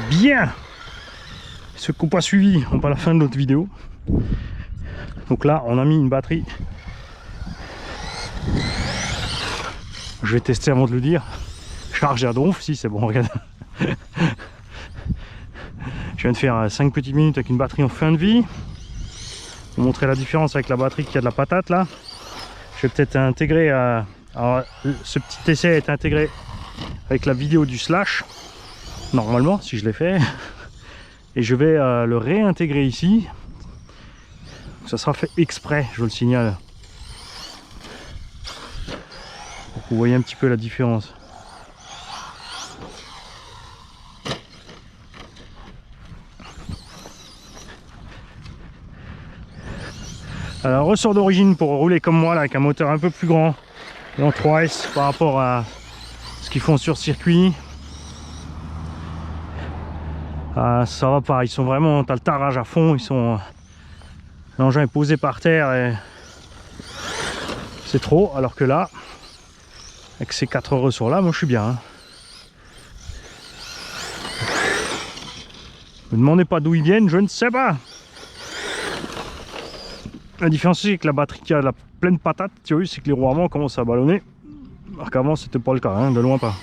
Bien. Ceux qui n'ont pas suivi n'ont pas la fin de notre vidéo. Donc là, on a mis une batterie. Je vais tester avant de le dire. Charge à donf, si c'est bon, regarde. Je viens de faire 5 petites minutes avec une batterie en fin de vie. Pour montrer la différence avec la batterie qui a de la patate là. Je vais peut-être intégrer... alors, ce petit essai est intégré avec la vidéo du Slash. Normalement, si je l'ai fait. Et je vais le réintégrer ici. Ça sera fait exprès, je vous le signale. Pour que vous voyez un petit peu la différence. Alors, ressort d'origine pour rouler comme moi là, avec un moteur un peu plus grand et en 3S par rapport à ce qu'ils font sur circuit. Ça va pas, ils sont vraiment, t'as le tarage à fond, ils sont... L'engin est posé par terre et c'est trop, alors que là, avec ces 4 ressorts là, moi je suis bien. Hein. Ne me demandez pas d'où ils viennent, je ne sais pas. La différence c'est que la batterie qui a la pleine patate, tu vois, c'est que les roues avant commencent à ballonner. Alors qu'avant c'était pas le cas, hein, de loin pas.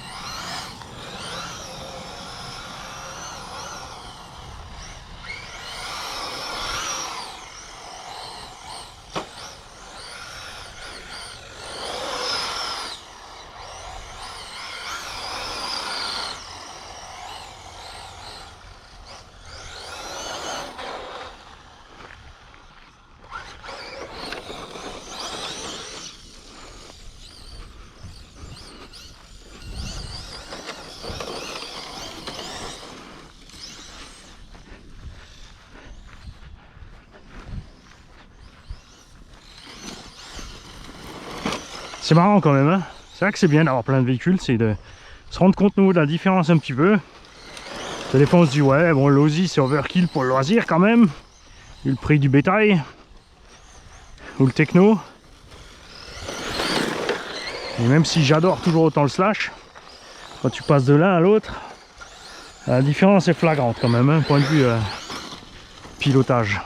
C'est marrant quand même, hein. C'est vrai que c'est bien d'avoir plein de véhicules, c'est de se rendre compte nous de la différence un petit peu. Des fois on se dit ouais bon l'Audi c'est overkill pour le loisir quand même. Vu le prix du bétail. Ou le techno. Et même si j'adore toujours autant le Slash, quand tu passes de l'un à l'autre, la différence est flagrante quand même, hein, point de vue pilotage.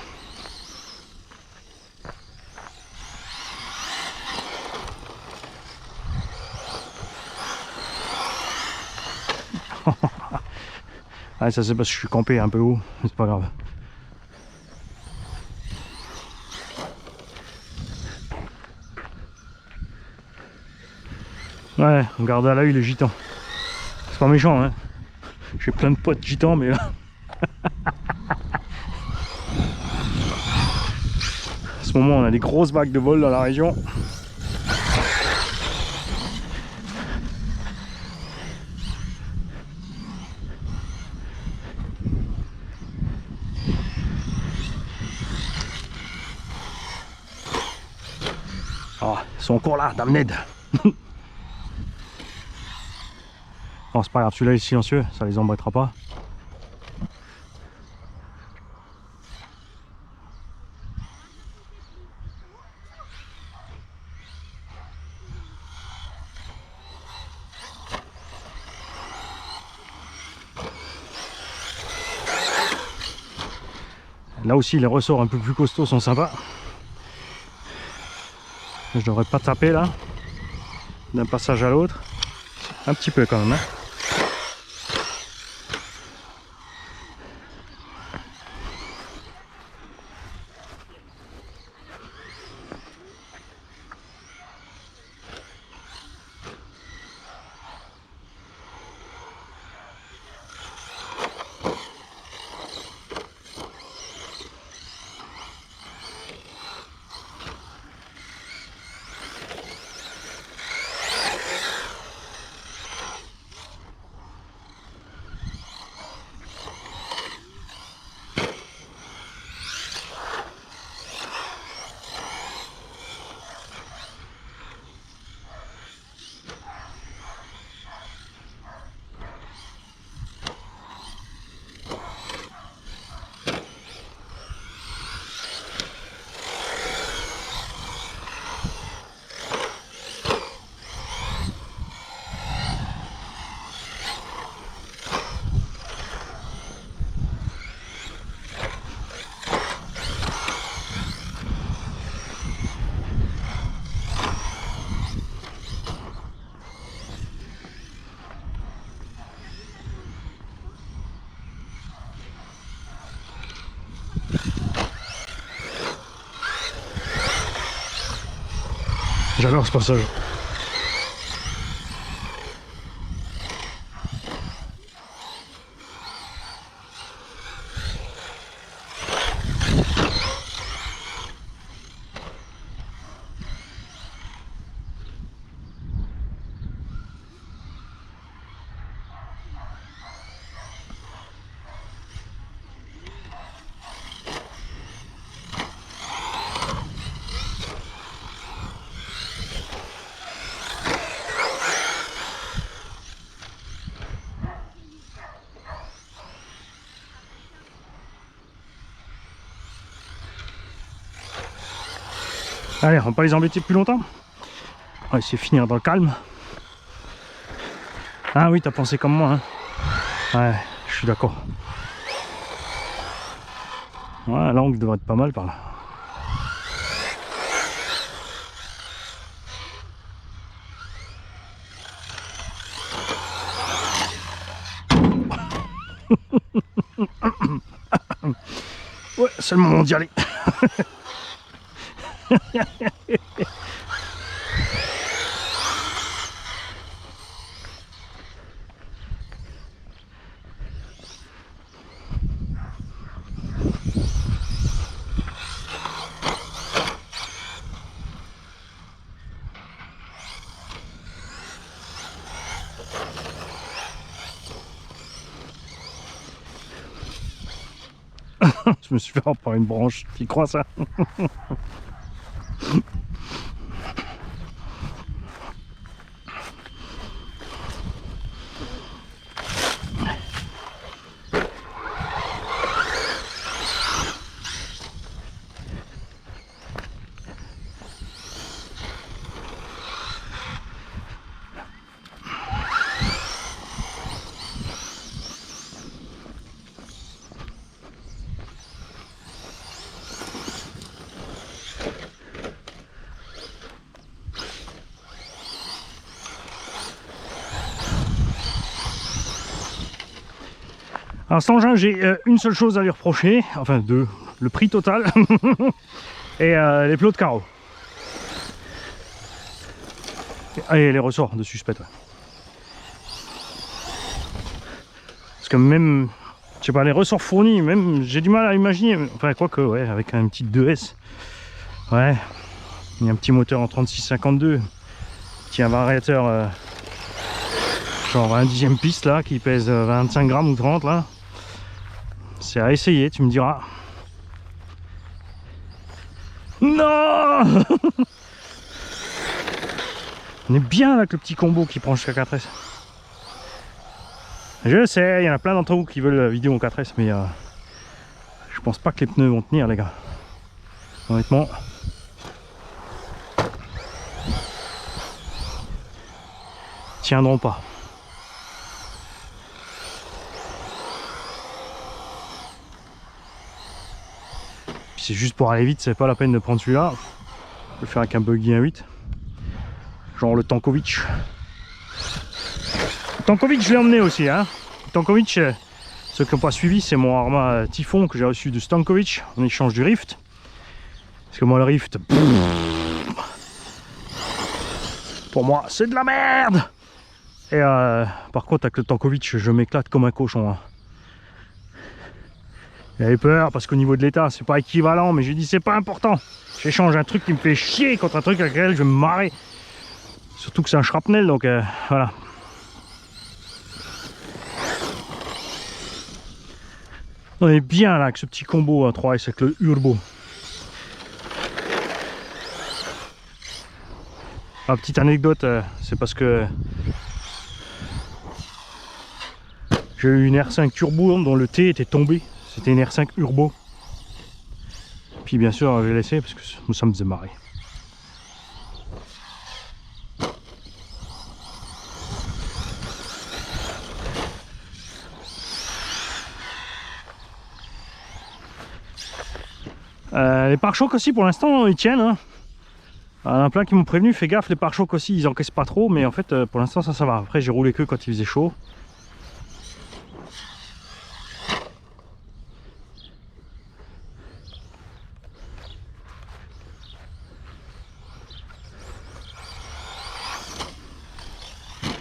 Ah, ça c'est parce que je suis campé un peu haut, c'est pas grave. Ouais, on garde à l'œil les gitans. C'est pas méchant, hein. J'ai plein de potes gitans, mais là... À ce moment, on a des grosses vagues de vol dans la région. Ah, ils sont encore là, Damned. Bon, c'est pas grave, celui-là est silencieux, ça les embêtera pas. Là aussi, les ressorts un peu plus costauds sont sympas. Je devrais pas taper là, d'un passage à l'autre. Un petit peu quand même. Hein. J'adore ce passage. Allez, on va pas les embêter plus longtemps. On va essayer de finir dans le calme. Ah oui, t'as pensé comme moi, hein. Ouais, je suis d'accord. Ouais, l'angle devrait être pas mal par là. Ouais, c'est le moment d'y aller. Je me suis fait par une branche, tu crois ça? Alors cet engin, j'ai une seule chose à lui reprocher, enfin deux, le prix total et les plots de carreaux. Et les ressorts de suspect. Ouais. Parce que même, je sais pas, les ressorts fournis, même j'ai du mal à imaginer, enfin quoique, ouais, avec un petit 2S, ouais, il y a un petit moteur en 3652, petit un variateur genre un 10e piste là, qui pèse 25 grammes ou 30 là. C'est à essayer, tu me diras. Non. On est bien avec le petit combo qui prend jusqu'à 4S. Je sais, il y en a plein d'entre vous qui veulent la vidéo en 4S, mais je pense pas que les pneus vont tenir, les gars. Honnêtement. Tiendront pas. C'est juste pour aller vite, c'est pas la peine de prendre celui-là. Je vais le faire avec un buggy 1.8. Genre le Tankovic. Tankovic, je l'ai emmené aussi. Hein. Tankovic, ceux qui n'ont pas suivi, c'est mon Arma Typhon que j'ai reçu de Stankovic en échange du Rift. Parce que moi, le Rift, pour moi, c'est de la merde. Et par contre, avec le Tankovic, je m'éclate comme un cochon. Hein. J'avais peur parce qu'au niveau de l'état, c'est pas équivalent, mais j'ai dit c'est pas important. J'échange un truc qui me fait chier contre un truc avec lequel je vais me marrer. Surtout que c'est un shrapnel, donc voilà. On est bien là avec ce petit combo à 3S avec le Urbo. Ah, petite anecdote, c'est parce que j'ai eu une R5 Turbo dont le T était tombé. C'était une R5 Urbo. Puis bien sûr, j'ai laissé parce que ça me faisait marrer. Les pare-chocs aussi pour l'instant ils tiennent. Hein. Il y en a plein qui m'ont prévenu, fais gaffe, les pare-chocs aussi ils encaissent pas trop, mais en fait pour l'instant ça va. Après j'ai roulé que quand il faisait chaud.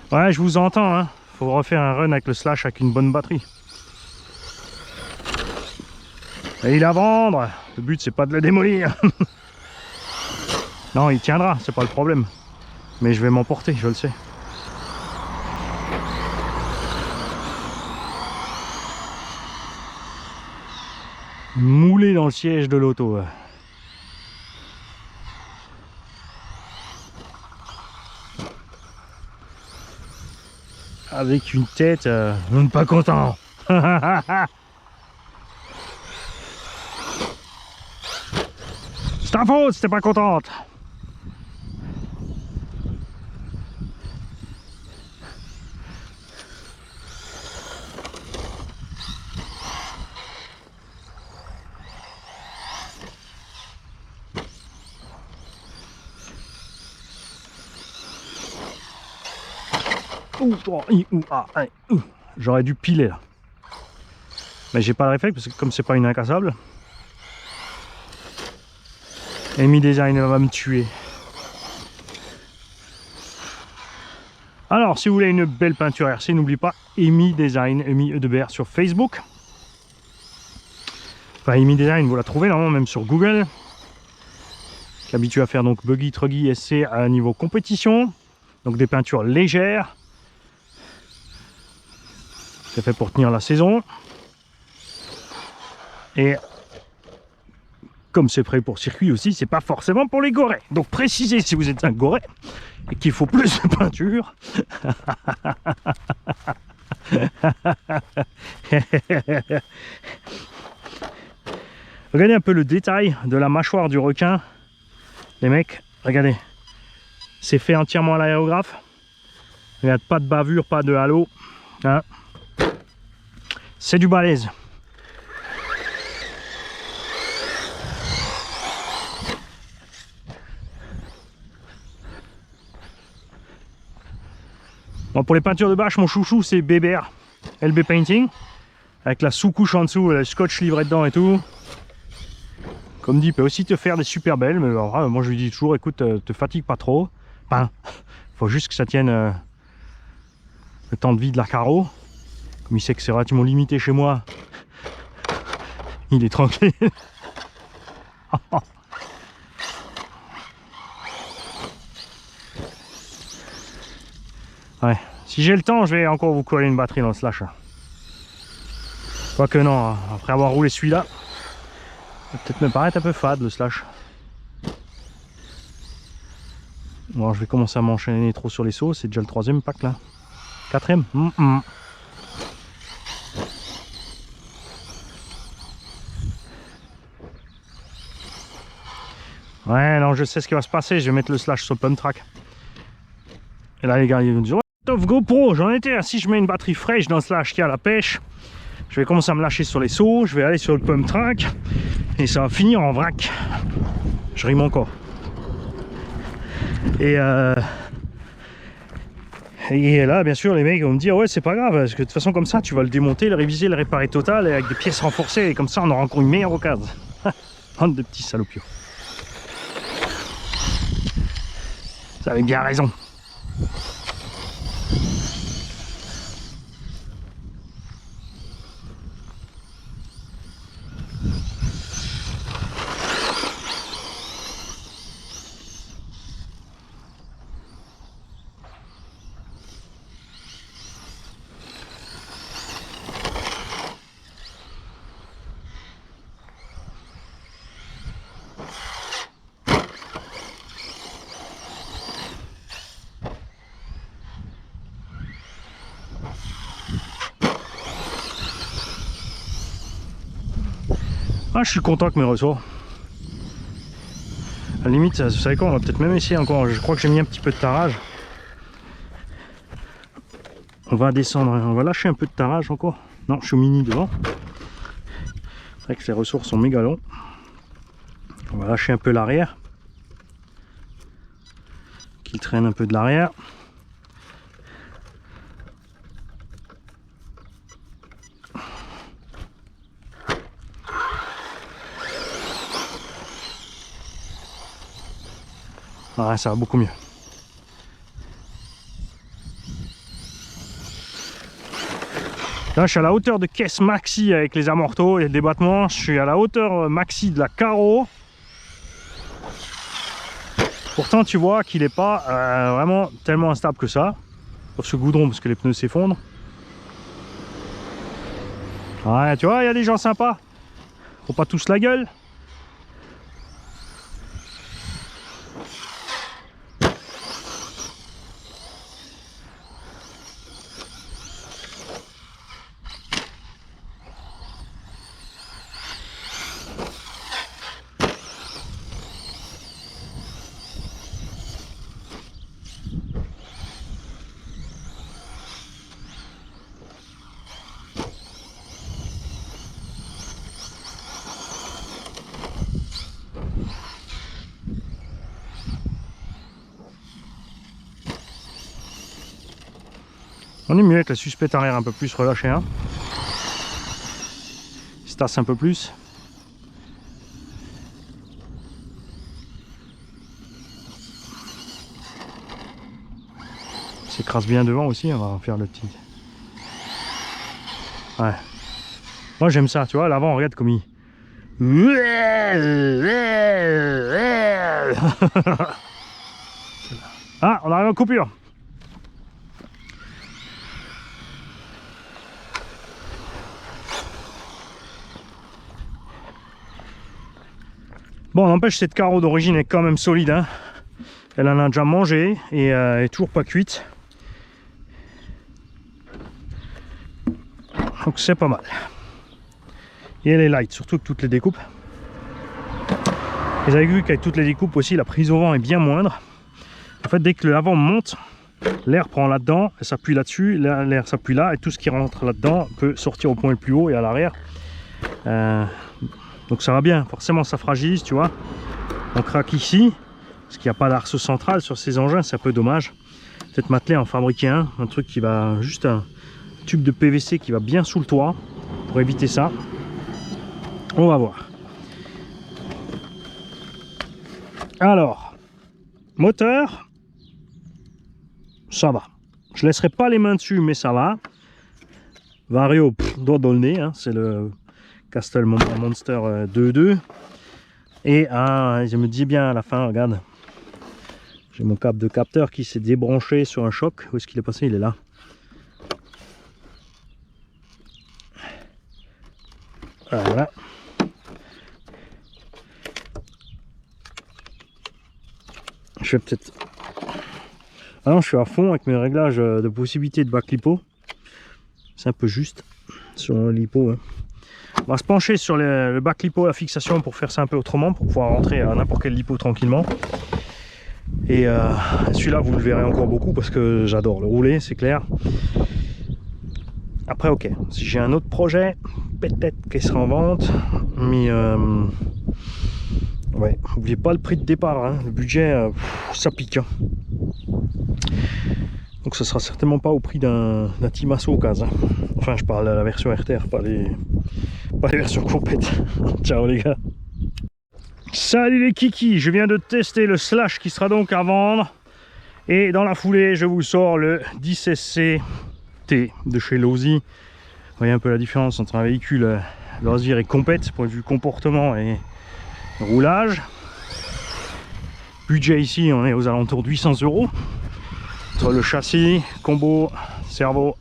Ouais, je vous entends, hein. Faut refaire un run avec le slash avec une bonne batterie. Et il est à vendre. Le but, c'est pas de le démolir. Non, il tiendra, c'est pas le problème. Mais je vais m'emporter, je le sais. Moulé dans le siège de l'auto. Avec une tête, pas content. C'est ta faute si t'es pas contente. J'aurais dû piler là. Mais j'ai pas le réflexe parce que comme c'est pas une incassable, Amy Design va me tuer. Alors si vous voulez une belle peinture RC, n'oubliez pas Amy Design, Amy Edebert sur Facebook. Enfin Amy Design, vous la trouvez normalement même sur Google. Qui est habitué à faire donc buggy, truggy, SC à niveau compétition. Donc des peintures légères. C'est fait pour tenir la saison. Et comme c'est prêt pour circuit aussi, c'est pas forcément pour les gorets. Donc précisez si vous êtes un goret et qu'il faut plus de peinture. Regardez un peu le détail de la mâchoire du requin. Les mecs, regardez. C'est fait entièrement à l'aérographe. Regarde, pas de bavure, pas de halo. Hein, c'est du balèze. Bon, pour les peintures de bâche, mon chouchou c'est Bébert LB Painting. Avec la sous-couche en dessous, le scotch livré dedans et tout. Comme dit, il peut aussi te faire des super belles. Mais alors, moi je lui dis toujours, écoute, te fatigue pas trop. Enfin, faut juste que ça tienne le temps de vie de la carreau. Comme il sait que c'est relativement limité chez moi, il est tranquille. Ouais, si j'ai le temps, je vais encore vous coller une batterie dans le slash. Quoique non, hein. Après avoir roulé celui-là, ça va peut-être me paraître un peu fade le slash. Bon, je vais commencer à m'enchaîner trop sur les sauts, c'est déjà le 3e pack là. 4e. Ouais, non, je sais ce qui va se passer, je vais mettre le slash sur le pump track. Et là les gars, ils vont dire, ouais, top GoPro, j'en étais à si je mets une batterie fraîche dans le slash qui a la pêche. Je vais commencer à me lâcher sur les sauts, je vais aller sur le pump track et ça va finir en vrac. Je rime encore. Et là, bien sûr, les mecs vont me dire, ouais, c'est pas grave, parce que de toute façon, comme ça, tu vas le démonter, le réviser, le réparer total, et avec des pièces renforcées, et comme ça, on aura encore une meilleure occasion. Bande de petits salopios. Vous avez bien raison. Ah, je suis content que mes ressorts. À la limite, vous savez quoi, on va peut-être même essayer encore. Je crois que j'ai mis un petit peu de tarage. On va descendre, on va lâcher un peu de tarage encore. Non, je suis au mini devant. C'est vrai que les ressorts sont méga longs. On va lâcher un peu l'arrière. Qu'il traîne un peu de l'arrière. Ouais, ça va beaucoup mieux. Là, je suis à la hauteur de caisse maxi avec les amortos et le débattement. Je suis à la hauteur maxi de la carreau. Pourtant, tu vois qu'il n'est pas vraiment tellement instable que ça. Sauf ce goudron, parce que les pneus s'effondrent. Ouais, tu vois, il y a des gens sympas. Faut pas tous la gueule. On est mieux avec la suspecte arrière un peu plus relâchée. Hein. Il se tasse un peu plus. Il s'écrase bien devant aussi, on va faire le petit. Ouais. Moi j'aime ça, tu vois, l'avant, regarde comme il... Ah, on arrive en coupure. Bon, n'empêche, cette carreau d'origine est quand même solide. Hein. Elle en a déjà mangé et elle est toujours pas cuite. Donc c'est pas mal. Et elle est light, surtout que toutes les découpes. Vous avez vu qu'avec toutes les découpes aussi, la prise au vent est bien moindre. En fait, dès que l'avant monte, l'air prend là-dedans, elle s'appuie là-dessus, l'air s'appuie là, et tout ce qui rentre là-dedans peut sortir au point le plus haut et à l'arrière. Donc ça va bien, forcément ça fragilise, tu vois. On craque ici, parce qu'il n'y a pas d'arceau central sur ces engins, c'est un peu dommage. Peut-être m'atteler à en fabriquer un truc qui va, juste un tube de PVC qui va bien sous le toit, pour éviter ça. On va voir. Alors, moteur, ça va. Je laisserai pas les mains dessus, mais ça va. Vario, doigt dans le nez, hein, c'est le Castle Monster 2.2. Et je me dis bien à la fin, regarde, j'ai mon câble de capteur qui s'est débranché sur un choc. Où est-ce qu'il est passé? Il est là. Voilà. Je vais peut-être... Ah non, je suis à fond avec mes réglages de possibilité de back lipo. C'est un peu juste sur le lipo. Hein. On va se pencher sur le back lipo, la fixation, pour faire ça un peu autrement, pour pouvoir rentrer à n'importe quel lipo tranquillement. Et celui-là, vous le verrez encore beaucoup parce que j'adore le rouler, c'est clair. Après, ok, si j'ai un autre projet, peut-être qu'il sera en vente, mais ouais, n'oubliez pas le prix de départ, hein. Le budget, ça pique. Hein. Donc ça sera certainement pas au prix d'un Timasso au cas. Hein. Enfin, je parle de la version RTR, pas les versions complètes. Ciao les gars. Salut les kikis, je viens de tester le Slash qui sera donc à vendre. Et dans la foulée, je vous sors le 10SC T de chez Losi. Vous voyez un peu la différence entre un véhicule loisir et compète, point de vue comportement et roulage. Budget ici, on est aux alentours de 800 €. Entre le châssis, combo, cerveau.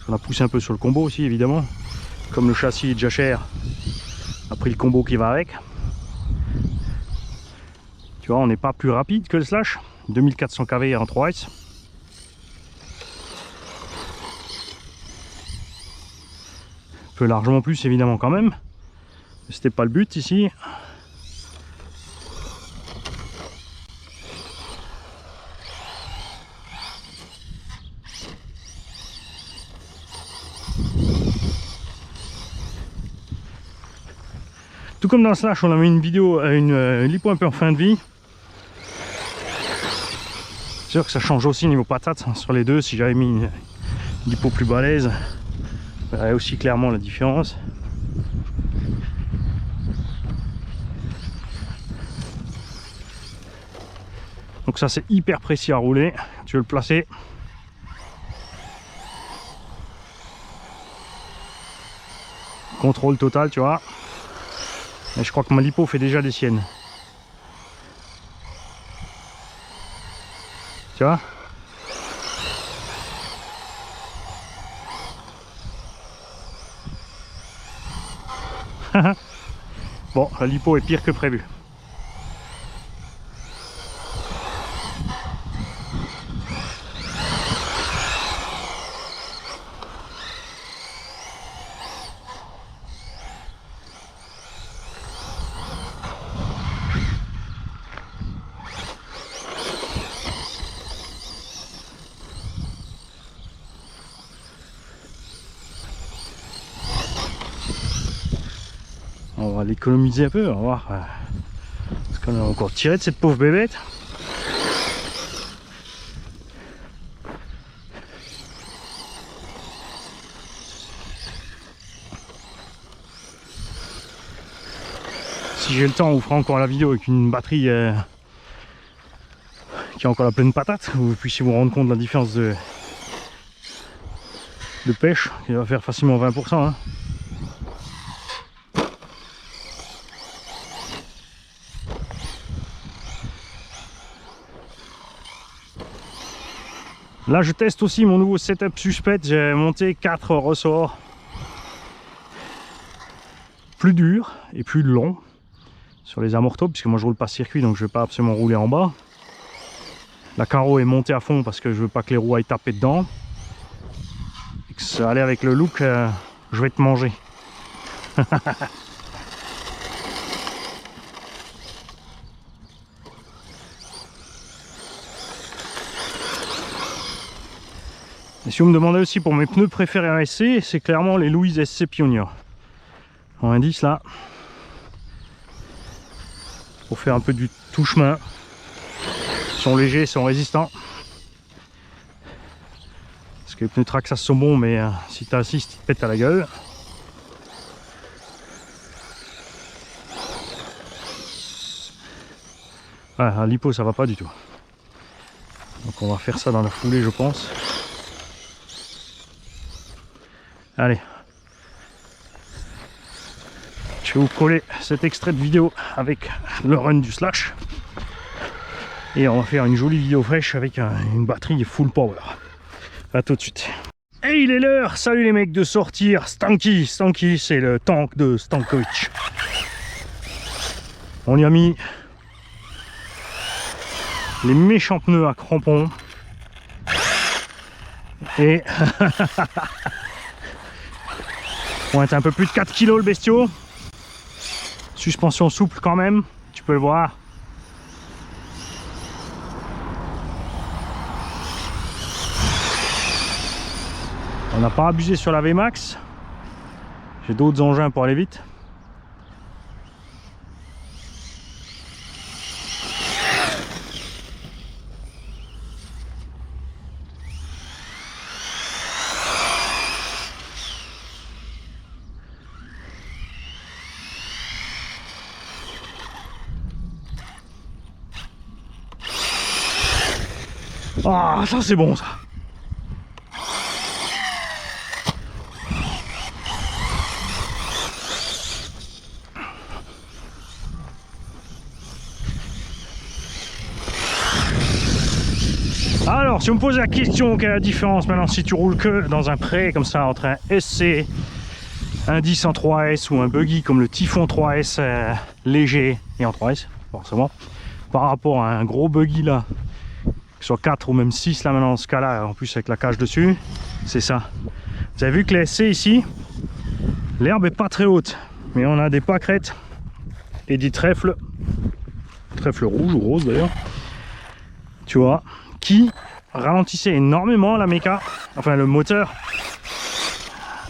On a poussé un peu sur le combo aussi évidemment. Comme le châssis est déjà cher, on a pris le combo qui va avec. Tu vois, on n'est pas plus rapide que le Slash. 2400 kV en 3S. Un peu largement plus évidemment quand même. C'était pas le but ici. Tout comme dans le Slash, on a mis une vidéo, une lipo un peu en fin de vie. C'est sûr que ça change aussi niveau patate hein, sur les deux. Si j'avais mis une lipo plus balèze, vous verrez aussi clairement la différence. Donc ça c'est hyper précis à rouler. Tu veux le placer. Contrôle total, tu vois. Et je crois que ma lipo fait déjà des siennes. Tu vois? Bon, la lipo est pire que prévu. On va l'économiser un peu, on va voir ce qu'on a encore tiré de cette pauvre bébête. Si j'ai le temps, on vous fera encore la vidéo avec une batterie qui a encore la pleine patate. Vous puissiez vous rendre compte de la différence de pêche, qui va faire facilement 20%. Hein. Là je teste aussi mon nouveau setup suspect, j'ai monté 4 ressorts plus durs et plus longs sur les amortos, puisque moi je roule pas circuit donc je vais pas absolument rouler en bas. La carreau est montée à fond parce que je veux pas que les roues aillent taper dedans. Et que ça allait avec le look, je vais te manger. Et si vous me demandez aussi pour mes pneus préférés en SC, c'est clairement les Louise SC Pioneer. En indice là, pour faire un peu du tout chemin. Ils sont légers, ils sont résistants. Parce que les pneus Traxxas sont bons, mais si tu assistes, ils te pètent à la gueule. Ouais, à l'hypo ça va pas du tout. Donc on va faire ça dans la foulée, je pense. Allez, je vais vous coller cet extrait de vidéo avec le run du Slash et on va faire une jolie vidéo fraîche avec une batterie full power. A tout de suite. Et il est l'heure, salut les mecs, de sortir Stanky. Stanky, c'est le tank de Stankovic. On y a mis les méchants pneus à crampons et pointe un peu plus de 4 kg le bestiau. Suspension souple quand même, tu peux le voir. On n'a pas abusé sur la VMAX. J'ai d'autres engins pour aller vite. Ah, ça c'est bon ça. Alors, si on me pose la question, quelle est la différence maintenant si tu roules que dans un pré comme ça entre un SC, un 10 en 3S ou un buggy comme le Typhon 3S léger et en 3S, forcément, par rapport à un gros buggy là, que ce soit 4 ou même 6 là maintenant dans ce cas là, en plus avec la cage dessus, c'est ça. Vous avez vu que les SC ici, l'herbe est pas très haute, mais on a des pâquerettes et des trèfles rouges ou roses d'ailleurs, tu vois, qui ralentissaient énormément la méca, enfin le moteur,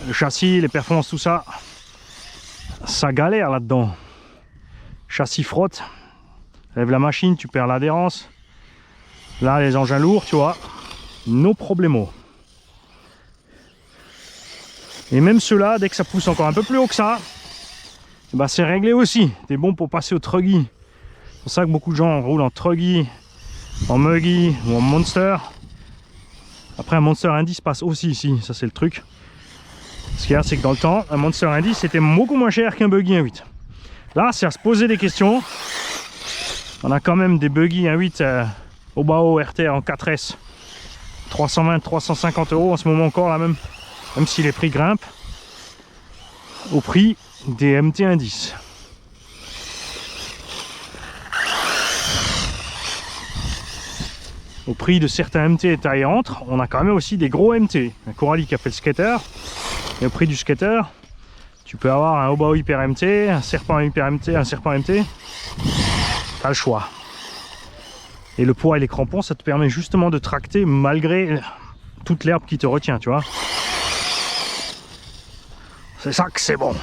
le châssis, les performances, tout ça, ça galère là-dedans. Châssis frotte, lève la machine, tu perds l'adhérence. Là, les engins lourds, tu vois, no problemo. Et même ceux-là, dès que ça pousse encore un peu plus haut que ça, bah c'est réglé aussi. C'est bon pour passer au truggy. C'est pour ça que beaucoup de gens roulent en truggy, en muggy ou en monster. Après, un monster indice passe aussi ici, ça c'est le truc. Ce qu'il y a, c'est que dans le temps, un Monster 1.10 c'était beaucoup moins cher qu'un Buggy 1.8. Là, c'est à se poser des questions. On a quand même des Buggy 1.8 Obao RTR en 4S. 320-350 € en ce moment encore, là même si les prix grimpent. Au prix des MT 1.10. Au prix de certains MT taille entre, on a quand même aussi des gros MT. Un Coralie qui a fait le skater. Et au prix du skater, tu peux avoir un Obao Hyper MT, un Serpent Hyper MT, un Serpent MT. T'as le choix. Et le poids et les crampons, ça te permet justement de tracter malgré toute l'herbe qui te retient, tu vois. C'est ça que c'est bon.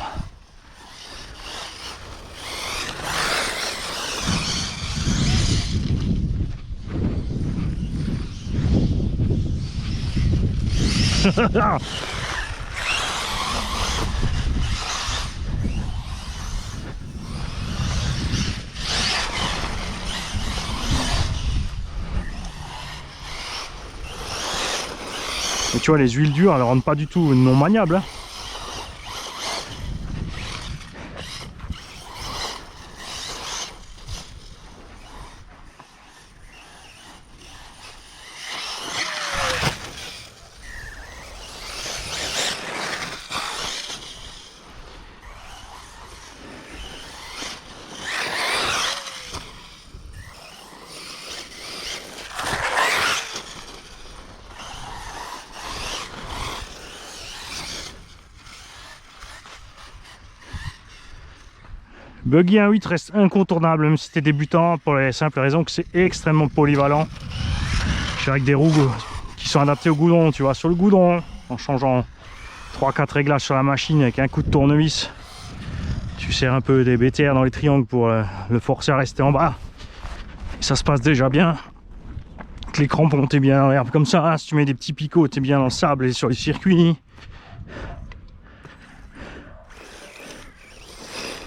Et tu vois, les huiles dures, elles ne rendent pas du tout non maniables. Hein. Buggy 1.8 reste incontournable, même si tu es débutant, pour la simple raison que c'est extrêmement polyvalent. Je suis avec des roues qui sont adaptées au goudron, tu vois, sur le goudron, en changeant 3-4 réglages sur la machine avec un coup de tournevis. Tu serres un peu des BTR dans les triangles pour le forcer à rester en bas. Et ça se passe déjà bien. Avec les crampons, t'es bien dans l'herbe comme ça. Hein. Si tu mets des petits picots, t'es bien dans le sable et sur les circuits.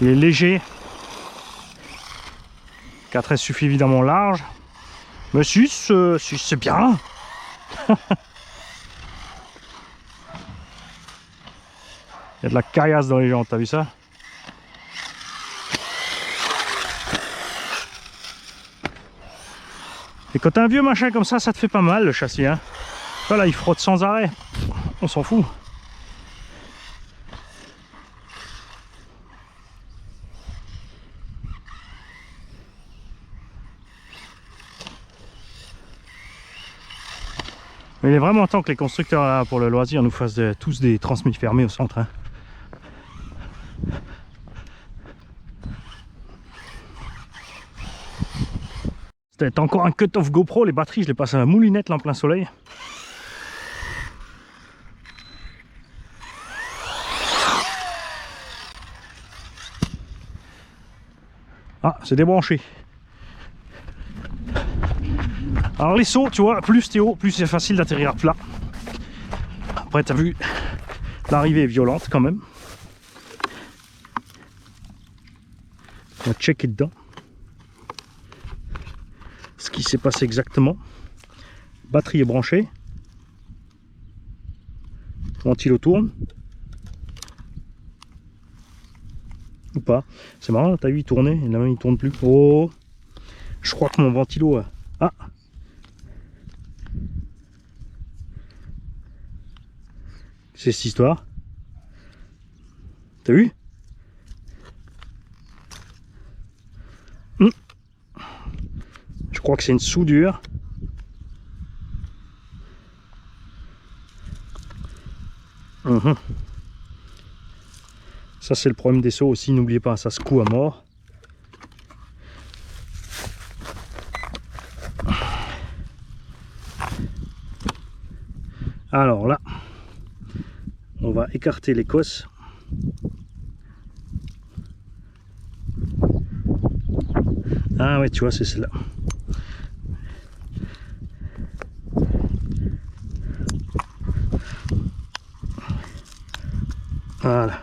Il est léger. 4S suffit évidemment large. Mais 6 c'est bien. Il y a de la caillasse dans les jantes, t'as vu ça? Et quand t'as un vieux machin comme ça te fait pas mal le châssis. Hein. Voilà, il frotte sans arrêt. On s'en fout. Mais il est vraiment temps que les constructeurs là, pour le loisir nous fassent tous des transmis fermés au centre. Hein. C'était encore un cut-off GoPro, les batteries je les passe à la moulinette là en plein soleil. Ah, c'est débranché. Alors les sauts, tu vois, plus t'es haut, plus c'est facile d'atterrir plat. Après t'as vu, l'arrivée est violente quand même. On va checker dedans ce qui s'est passé exactement. Batterie est branchée. Ventilo tourne. Ou pas. C'est marrant, t'as vu, il tournait, et là il tourne plus. Oh, je crois que mon ventilo... Ah, c'est cette histoire. T'as vu? Je crois que c'est une soudure. Ça c'est le problème des sauts aussi, n'oubliez pas, ça se coud à mort. Alors là, on va écarter les cosses. Ah ouais, tu vois, c'est celle-là. Voilà.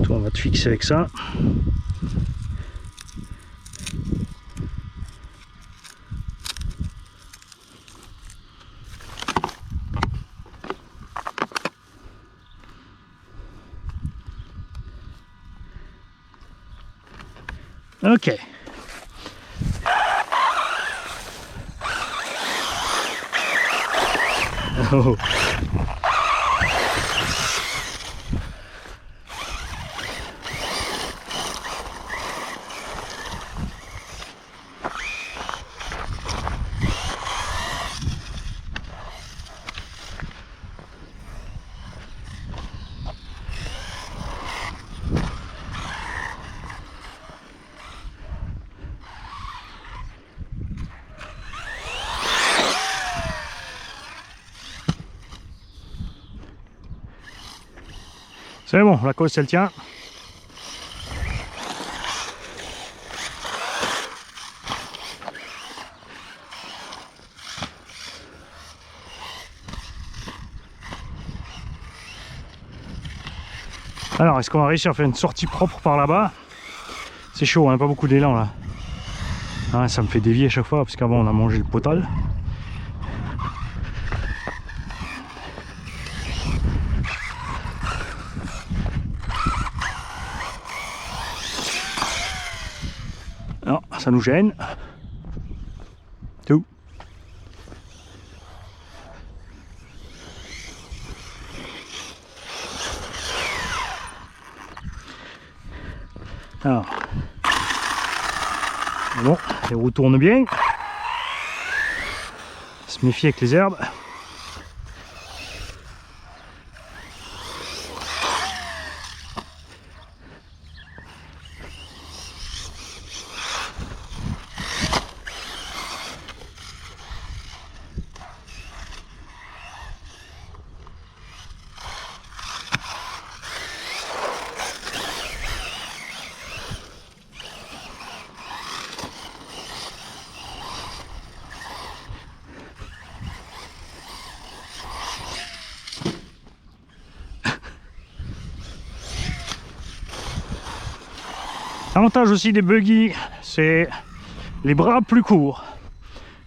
Toi, on va te fixer avec ça. Ok. Oh. C'est bon, la cause elle tient. Alors, est-ce qu'on va réussir à faire une sortie propre par là-bas? C'est chaud, hein, pas beaucoup d'élan là. Ah, ça me fait dévier à chaque fois parce qu'avant on a mangé le potal. Non, ça nous gêne. Tout. Alors. Bon, les roues tournent bien. Se méfier avec les herbes. L'avantage aussi des buggy, c'est les bras plus courts.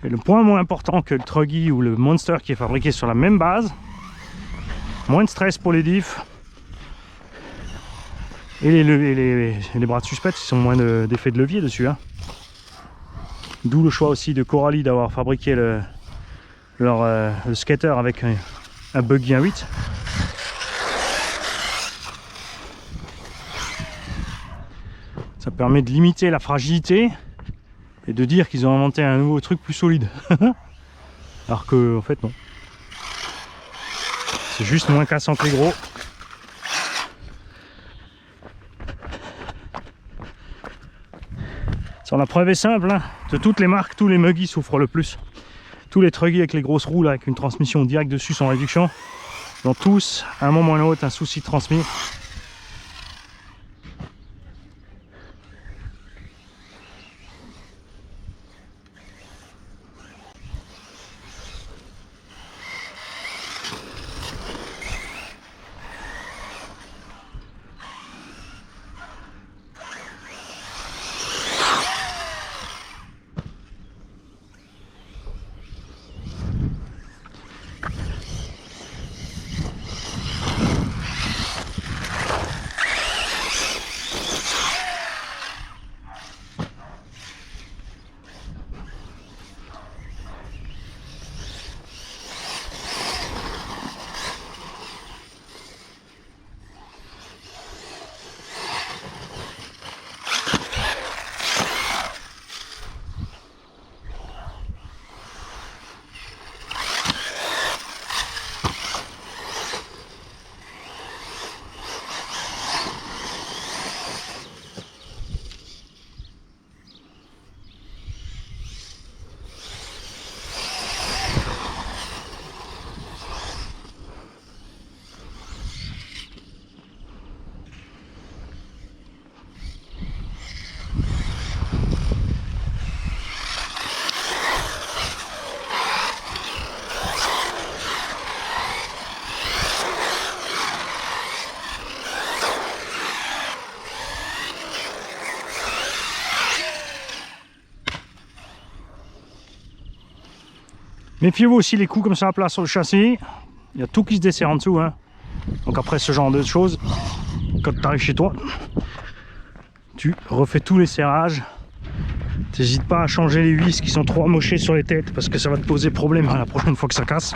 Et le point moins important que le Truggy ou le Monster qui est fabriqué sur la même base. Moins de stress pour les diffs. Et les bras de suspect, ils ont moins d'effet de levier dessus. Hein. D'où le choix aussi de Coralie d'avoir fabriqué le skater avec un buggy 1.8. Ça permet de limiter la fragilité et de dire qu'ils ont inventé un nouveau truc plus solide. Alors que, en fait, non. C'est juste moins cassant que les gros. Sur la preuve est simple, hein. De toutes les marques, tous les Muggy souffrent le plus. Tous les Truggy avec les grosses roues là, avec une transmission directe dessus sans réduction, ils ont tous, à un moment ou à un autre, un souci de transmis. Méfiez-vous aussi les coups comme ça à plat sur le châssis. Il y a tout qui se dessert en dessous. Hein. Donc après ce genre de choses, quand tu arrives chez toi, tu refais tous les serrages. T'hésites pas à changer les vis qui sont trop amochées sur les têtes parce que ça va te poser problème la prochaine fois que ça casse.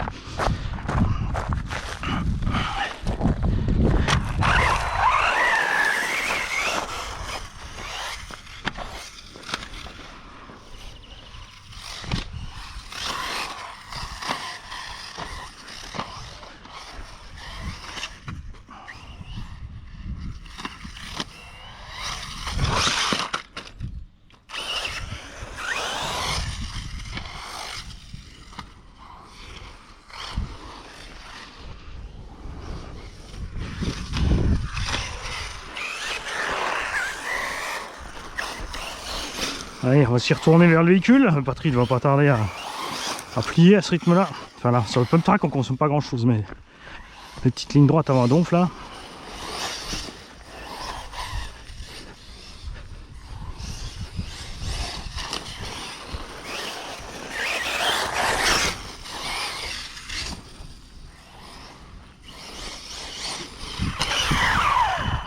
Allez, on va s'y retourner vers le véhicule. Patrick ne va pas tarder à plier à ce rythme-là. Enfin là, sur le pump track, on consomme pas grand-chose, mais les petites lignes droites avant un donf là.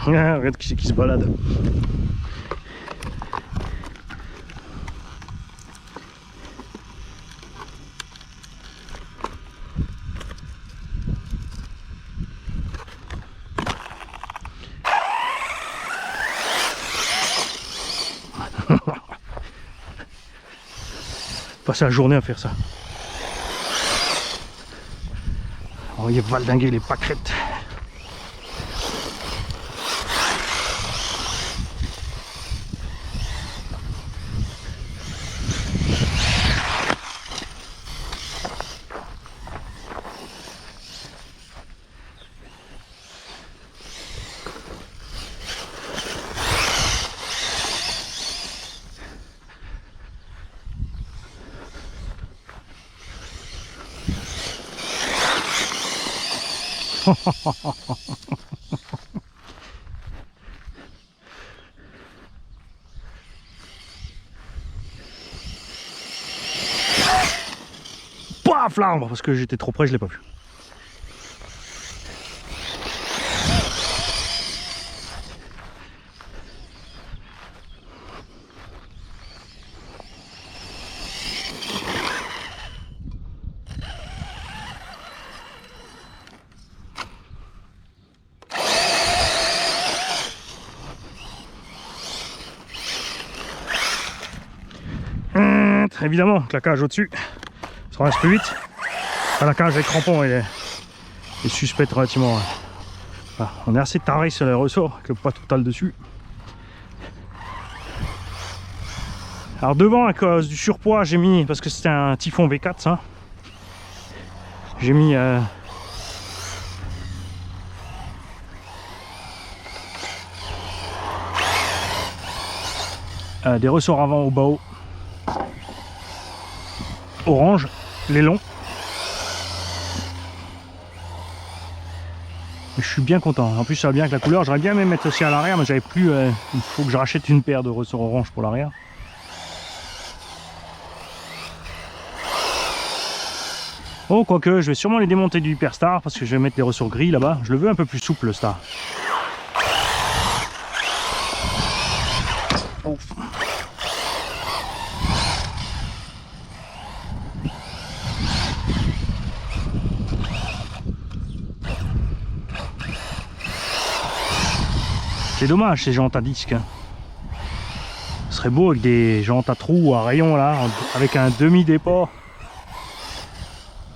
Regarde qui c'est qui se balade. Passer la journée à faire ça. On va y valdinguer les pâquerettes. Paf là, parce que j'étais trop près, je l'ai pas vu. Évidemment que la cage au-dessus ça reste plus vite. Enfin, la cage avec crampon est suspecte relativement. Voilà. On est assez taré sur les ressorts avec le poids total dessus. Alors devant, à cause du surpoids, j'ai mis, parce que c'était un Typhon V4 ça, j'ai mis des ressorts avant au bas orange, les longs. Je suis bien content. En plus ça va bien avec la couleur. J'aurais bien aimé mettre aussi à l'arrière, mais j'avais plus. Il faut que je rachète une paire de ressorts orange pour l'arrière. Oh, quoique, je vais sûrement les démonter du Hyperstar parce que je vais mettre les ressorts gris là-bas. Je le veux un peu plus souple le Star. Oh. C'est dommage ces jantes à disque. Hein. Ce serait beau avec des jantes à trous, à rayons là, avec un demi-dépôt.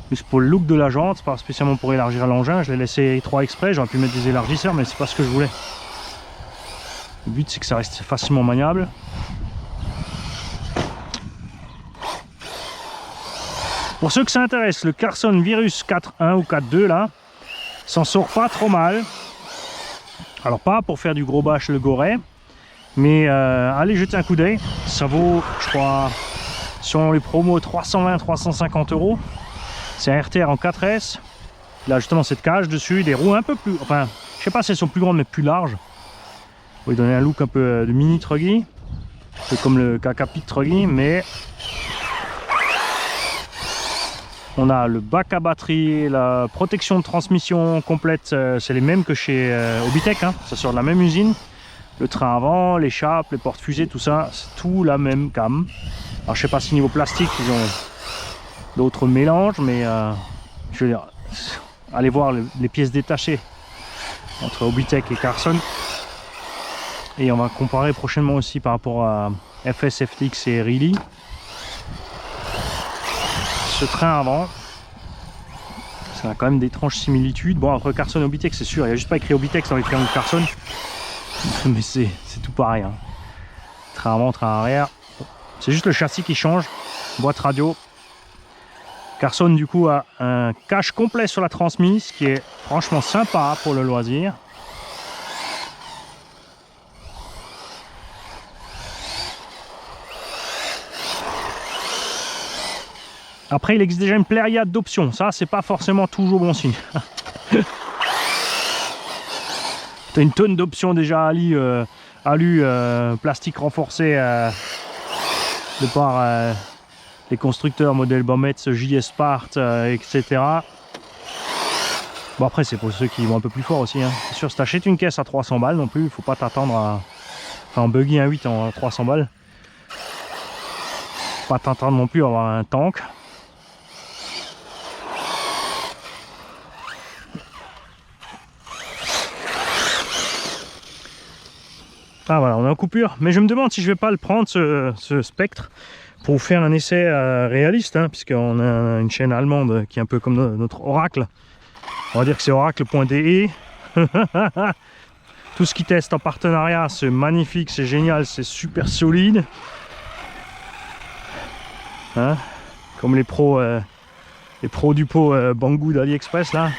Juste pour le look de la jante, pas spécialement pour élargir l'engin. Je l'ai laissé étroit exprès, j'aurais pu mettre des élargisseurs, mais c'est pas ce que je voulais. Le but c'est que ça reste facilement maniable. Pour ceux que ça intéresse, le Carson Virus 4.1 ou 4.2 là, s'en sort pas trop mal. Alors pas pour faire du gros bâche le Goret, mais allez jeter un coup d'œil. Ça vaut, je crois, selon les promos, 320-350 €. C'est un RTR en 4S. Il a justement cette cage dessus, des roues un peu plus, enfin, je sais pas si elles sont plus grandes mais plus larges. Pour lui donner un look un peu de mini truggy, un peu comme le Kakapi truggy, mais on a le bac à batterie, la protection de transmission complète, c'est les mêmes que chez Hobbytech, hein, ça sort de la même usine. le train avant, l'échappe, les portes fusées, tout ça, c'est tout la même gamme. Alors je sais pas si niveau plastique ils ont d'autres mélanges, mais je veux dire, allez voir les pièces détachées entre Obitech et Carson. Et on va comparer prochainement aussi par rapport à FS, FTX et Riley. Ce train avant, ça a quand même d'étranges similitudes. Bon, entre Carson et Obitech, c'est sûr, il n'y a juste pas écrit Obitech dans les triangles de Carson. Mais c'est tout pareil. Hein. Train avant, train arrière. C'est juste le châssis qui change. Boîte radio. Carson, du coup, a un cache complet sur la transmise, qui est franchement sympa pour le loisir. Après, il existe déjà une pléiade d'options. Ça, c'est pas forcément toujours bon signe. T'as une tonne d'options déjà alu, plastique renforcé de par les constructeurs modèle Bomets, JS Part, etc. Bon, après, c'est pour ceux qui vont un peu plus fort aussi. Hein. C'est sûr, si t'achètes une caisse à 300 balles non plus, il faut pas t'attendre à. Enfin, un buggy 1.8 en 300 balles. Faut pas t'attendre non plus à avoir un tank. Ah voilà, on est en coupure, mais je me demande si je vais pas le prendre ce Spectre pour faire un essai réaliste, hein, puisqu'on a une chaîne allemande qui est un peu comme notre Oracle. On va dire que c'est oracle.de. Tout ce qui teste en partenariat, c'est magnifique, c'est génial, c'est super solide. Hein, comme les pros du pot Banggood d'AliExpress là.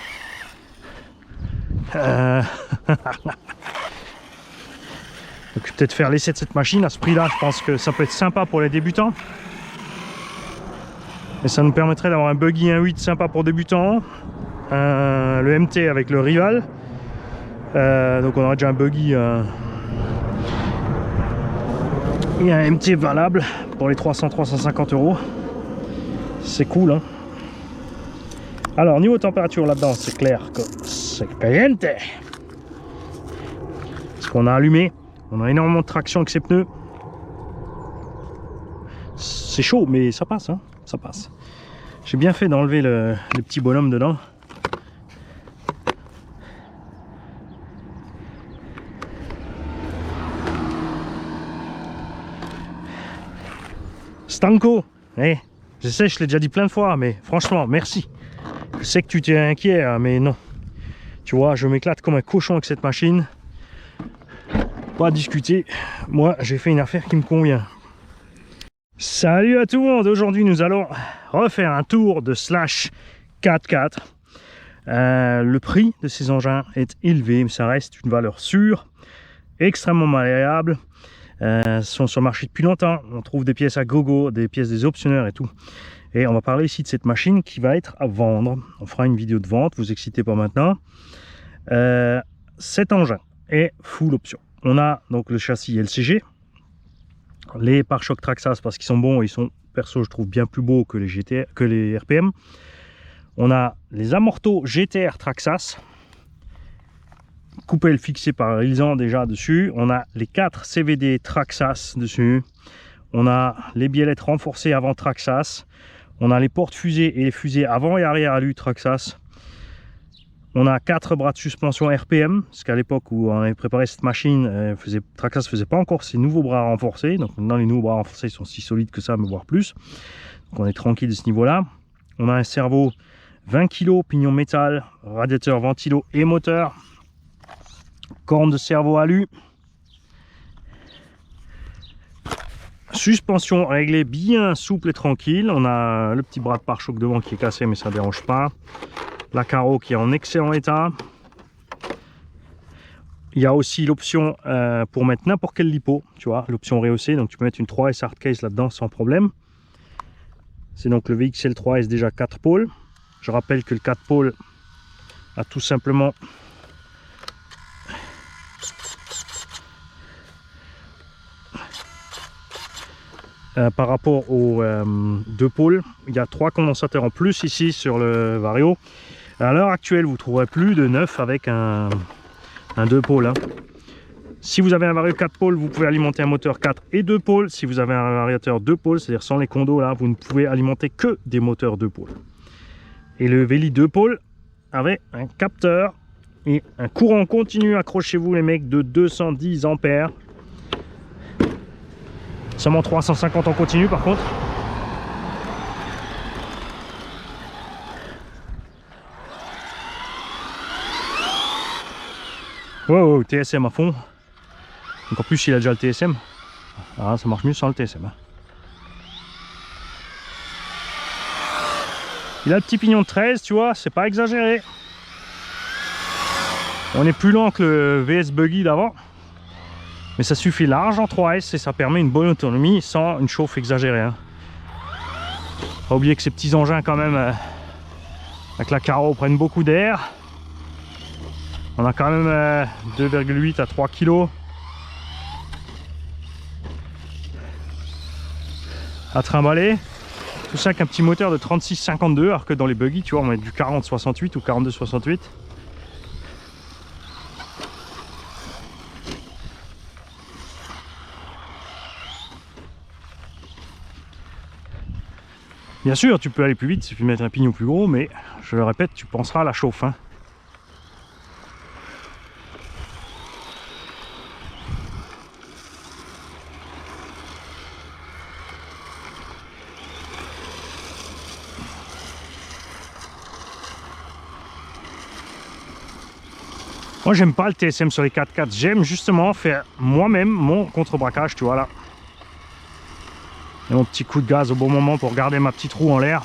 Donc peut-être faire l'essai de cette machine à ce prix là, je pense que ça peut être sympa pour les débutants. Et ça nous permettrait d'avoir un buggy 1.8 sympa pour débutants, le MT avec le rival. Donc on aura déjà un buggy et un MT valable pour les 300-350 €. C'est cool hein. Alors niveau température là-dedans, c'est clair que c'est caliente. Ce qu'on a allumé. On a énormément de traction avec ces pneus. C'est chaud, mais ça passe, hein, ça passe. J'ai bien fait d'enlever le petit bonhomme dedans. Stanko, hey, je sais, je l'ai déjà dit plein de fois, mais franchement, merci. Je sais que tu t'es inquiet, mais non. Tu vois, je m'éclate comme un cochon avec cette machine. Pas à discuter, moi j'ai fait une affaire qui me convient. Salut à tout le monde, aujourd'hui nous allons refaire un tour de Slash 4x4. Le prix de ces engins est élevé, mais ça reste une valeur sûre, extrêmement malléable. Sont sur le marché depuis longtemps, on trouve des pièces à gogo, des pièces des optionneurs et tout. Et on va parler ici de cette machine qui va être à vendre. On fera une vidéo de vente, vous excitez pas maintenant. Cet engin est full option. On a donc le châssis LCG, les pare-chocs Traxxas parce qu'ils sont bons, ils sont perso je trouve bien plus beaux que les RPM. On a les amortos GTR Traxxas, coupé et fixé par Rilsan déjà dessus. On a les 4 CVD Traxxas dessus. On a les biellettes renforcées avant Traxxas. On a les portes fusées et les fusées avant et arrière alu Traxxas. On a 4 bras de suspension RPM, parce qu'à l'époque où on avait préparé cette machine, Traxxas ne faisait pas encore ces nouveaux bras renforcés. Donc maintenant les nouveaux bras renforcés sont si solides que ça, mais voire plus. Donc on est tranquille de ce niveau-là. On a un servo 20 kg, pignon métal, radiateur, ventilo et moteur. Corne de servo alu. Suspension réglée bien souple et tranquille. On a le petit bras de pare-choc devant qui est cassé, mais ça ne dérange pas. La carreau qui est en excellent état. Il y a aussi l'option pour mettre n'importe quel lipo, tu vois, l'option rehaussée. Donc tu peux mettre une 3S hardcase là-dedans sans problème. C'est donc le VXL 3S déjà 4 pôles. Je rappelle que le 4 pôles a tout simplement par rapport aux 2 pôles, il y a 3 condensateurs en plus ici sur le Vario. À l'heure actuelle, vous ne trouverez plus de 9 avec un 2 pôles. Hein. Si vous avez un variateur 4 pôles, vous pouvez alimenter un moteur 4 et 2 pôles. Si vous avez un variateur 2 pôles, c'est-à-dire sans les condos, là, vous ne pouvez alimenter que des moteurs 2 pôles. Et le Véli 2 pôles avait un capteur et un courant continu, accrochez-vous les mecs, de 210 ampères. Seulement 350 en continu par contre. Wow, TSM à fond. Donc en plus il a déjà le TSM. Ah, ça marche mieux sans le TSM. Il a le petit pignon de 13, tu vois, c'est pas exagéré. On est plus lent que le VS Buggy d'avant. Mais ça suffit large en 3S et ça permet une bonne autonomie sans une chauffe exagérée. Hein. Pas oublier que ces petits engins quand même, avec la carreau, prennent beaucoup d'air. On a quand même 2,8 à 3 kg. À trimballer, tout ça avec un petit moteur de 36-52, alors que dans les buggy, tu vois, on met du 40-68 ou 42-68. Bien sûr, tu peux aller plus vite si tu mets un pignon plus gros, mais je le répète, tu penseras à la chauffe. Hein. Moi j'aime pas le TSM sur les 4x4, j'aime justement faire moi-même mon contre-braquage, tu vois là. Et mon petit coup de gaz au bon moment pour garder ma petite roue en l'air.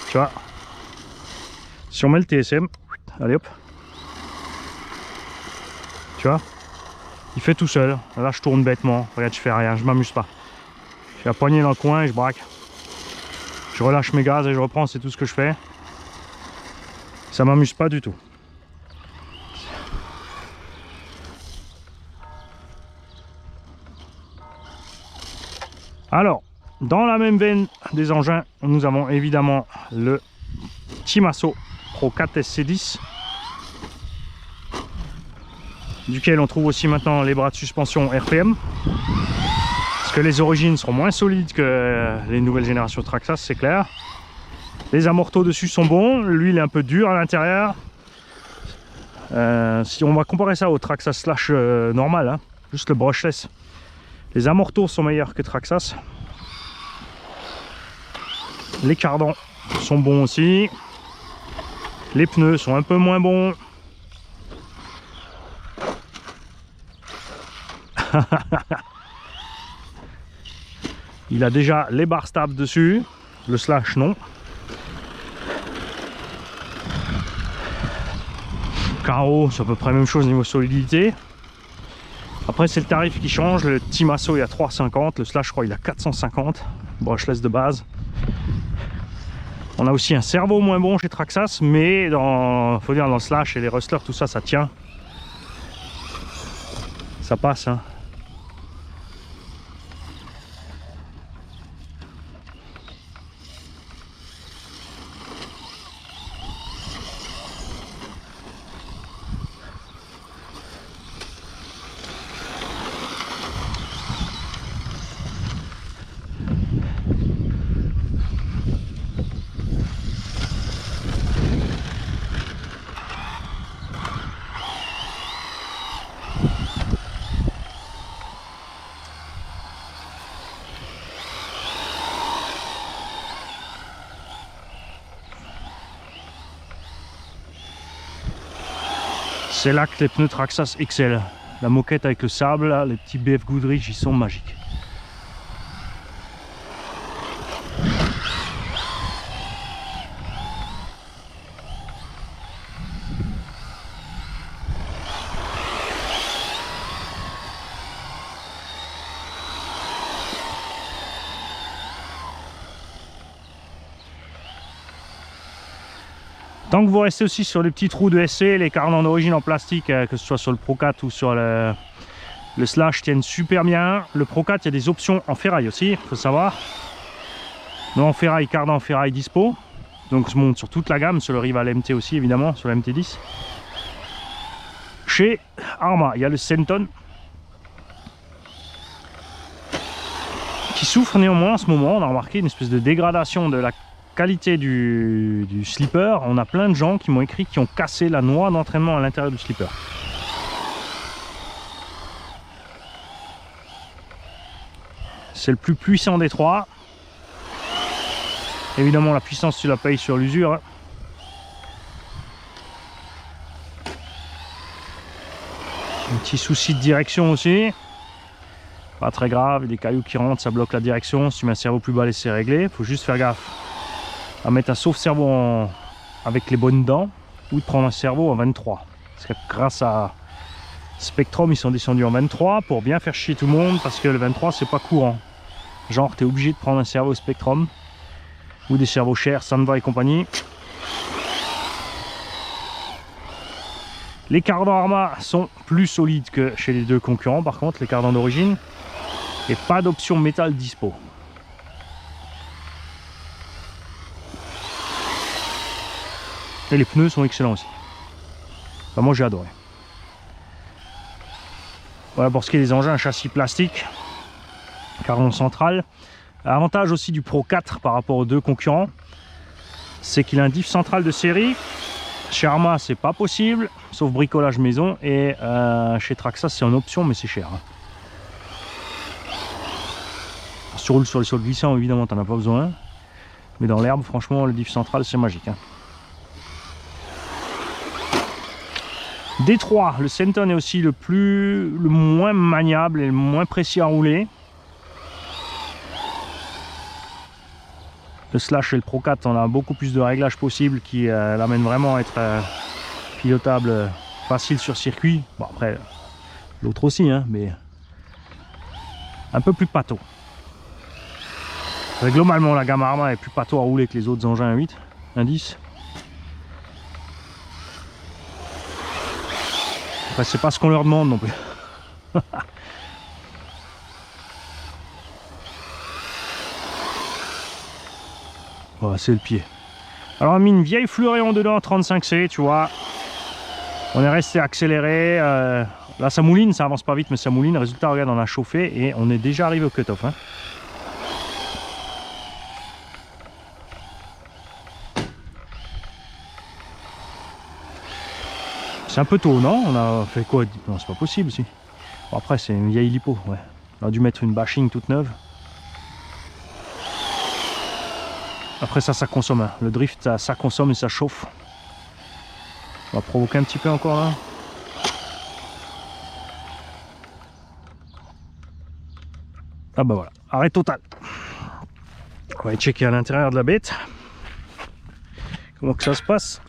Tu vois. Si on met le TSM, allez hop. Tu vois. Il fait tout seul. Là je tourne bêtement, regarde je fais rien, je m'amuse pas. J'ai la poignée dans le coin et je braque. Je relâche mes gaz et je reprends, c'est tout ce que je fais. Ça m'amuse pas du tout. Alors, dans la même veine des engins, nous avons évidemment le Timasso Pro 4 SC10, duquel on trouve aussi maintenant les bras de suspension RPM, parce que les origines sont moins solides que les nouvelles générations Traxxas, c'est clair. Les amortos dessus sont bons, l'huile est un peu dure à l'intérieur. Si on va comparer ça au Traxxas Slash normal, hein, juste le brushless. Les amortos sont meilleurs que Traxxas. Les cardans sont bons aussi. Les pneus sont un peu moins bons. Il a déjà les barres stables dessus. Le Slash non. Carreau, c'est à peu près la même chose niveau solidité. Après c'est le tarif qui change, le Timasso il a 350, le Slash je crois il a 450, brushless de base. On a aussi un servo moins bon chez Traxxas, mais faut dire dans le Slash et les Rustlers tout ça, ça tient. Ça passe hein. C'est là que les pneus Traxxas excellent. La moquette avec le sable, là, les petits BF Goodrich, ils sont magiques. Tant que vous restez aussi sur les petits trous de SC, les carnans d'origine en plastique, que ce soit sur le Pro 4 ou sur le Slash, tiennent super bien. Le Pro 4, il y a des options en ferraille aussi, il faut savoir. Non, en ferraille, cardan ferraille dispo. Donc je monte sur toute la gamme, sur le Rival MT aussi évidemment, sur la MT10. chez Arrma. Il y a le Senton qui souffre néanmoins en ce moment. On a remarqué une espèce de dégradation de la qualité du slipper. On a plein de gens qui m'ont écrit qui ont cassé la noix d'entraînement à l'intérieur du slipper. C'est le plus puissant des trois. Évidemment, la puissance, tu la payes sur l'usure. Hein. Un petit souci de direction aussi. Pas très grave, des cailloux qui rentrent, ça bloque la direction. Si tu mets un cerveau plus bas, c'est réglé. Il faut juste faire gaffe à mettre un sauve-cerveau avec les bonnes dents ou de prendre un cerveau en 23. Parce que grâce à Spectrum, ils sont descendus en 23 pour bien faire chier tout le monde parce que le 23, c'est pas courant. Genre, tu es obligé de prendre un cerveau Spectrum ou des cerveaux chers, Sanva et compagnie. Les cardans Arrma sont plus solides que chez les deux concurrents, par contre, les cardans d'origine. Et pas d'option métal dispo. Et les pneus sont excellents aussi. Enfin, moi j'ai adoré. Voilà pour ce qui est des engins, un châssis plastique. Cardan central. Avantage aussi du Pro 4 par rapport aux deux concurrents, c'est qu'il a un diff central de série. Chez Arrma c'est pas possible, sauf bricolage maison, et chez Traxxas c'est en option mais c'est cher. Si tu roules sur les sols glissants évidemment t'en as pas besoin, mais dans l'herbe franchement le diff central c'est magique. Des trois, le Senton est aussi le moins maniable et le moins précis à rouler. Le Slash et le Pro 4, on a beaucoup plus de réglages possibles qui l'amènent vraiment à être pilotable facile sur circuit. Bon après, l'autre aussi, hein, mais un peu plus pâteau. Globalement, la gamme Arrma est plus pâteau à rouler que les autres engins 1.8, 1.10. Après, c'est pas ce qu'on leur demande non plus. Voilà, c'est le pied. Alors on a mis une vieille Fluréon dedans, 35C, tu vois. On est resté accéléré. Là ça mouline, ça avance pas vite mais ça mouline. Résultat, regarde, on a chauffé et on est déjà arrivé au cut-off. Hein. C'est un peu tôt, non? On a fait quoi? Non, c'est pas possible si. Bon, après c'est une vieille lipo, ouais. On a dû mettre une bashing toute neuve. Après ça consomme, hein. Le drift ça consomme et ça chauffe. On va provoquer un petit peu encore là. Ah bah voilà, arrêt total. On va aller checker à l'intérieur de la bête. Comment que ça se passe.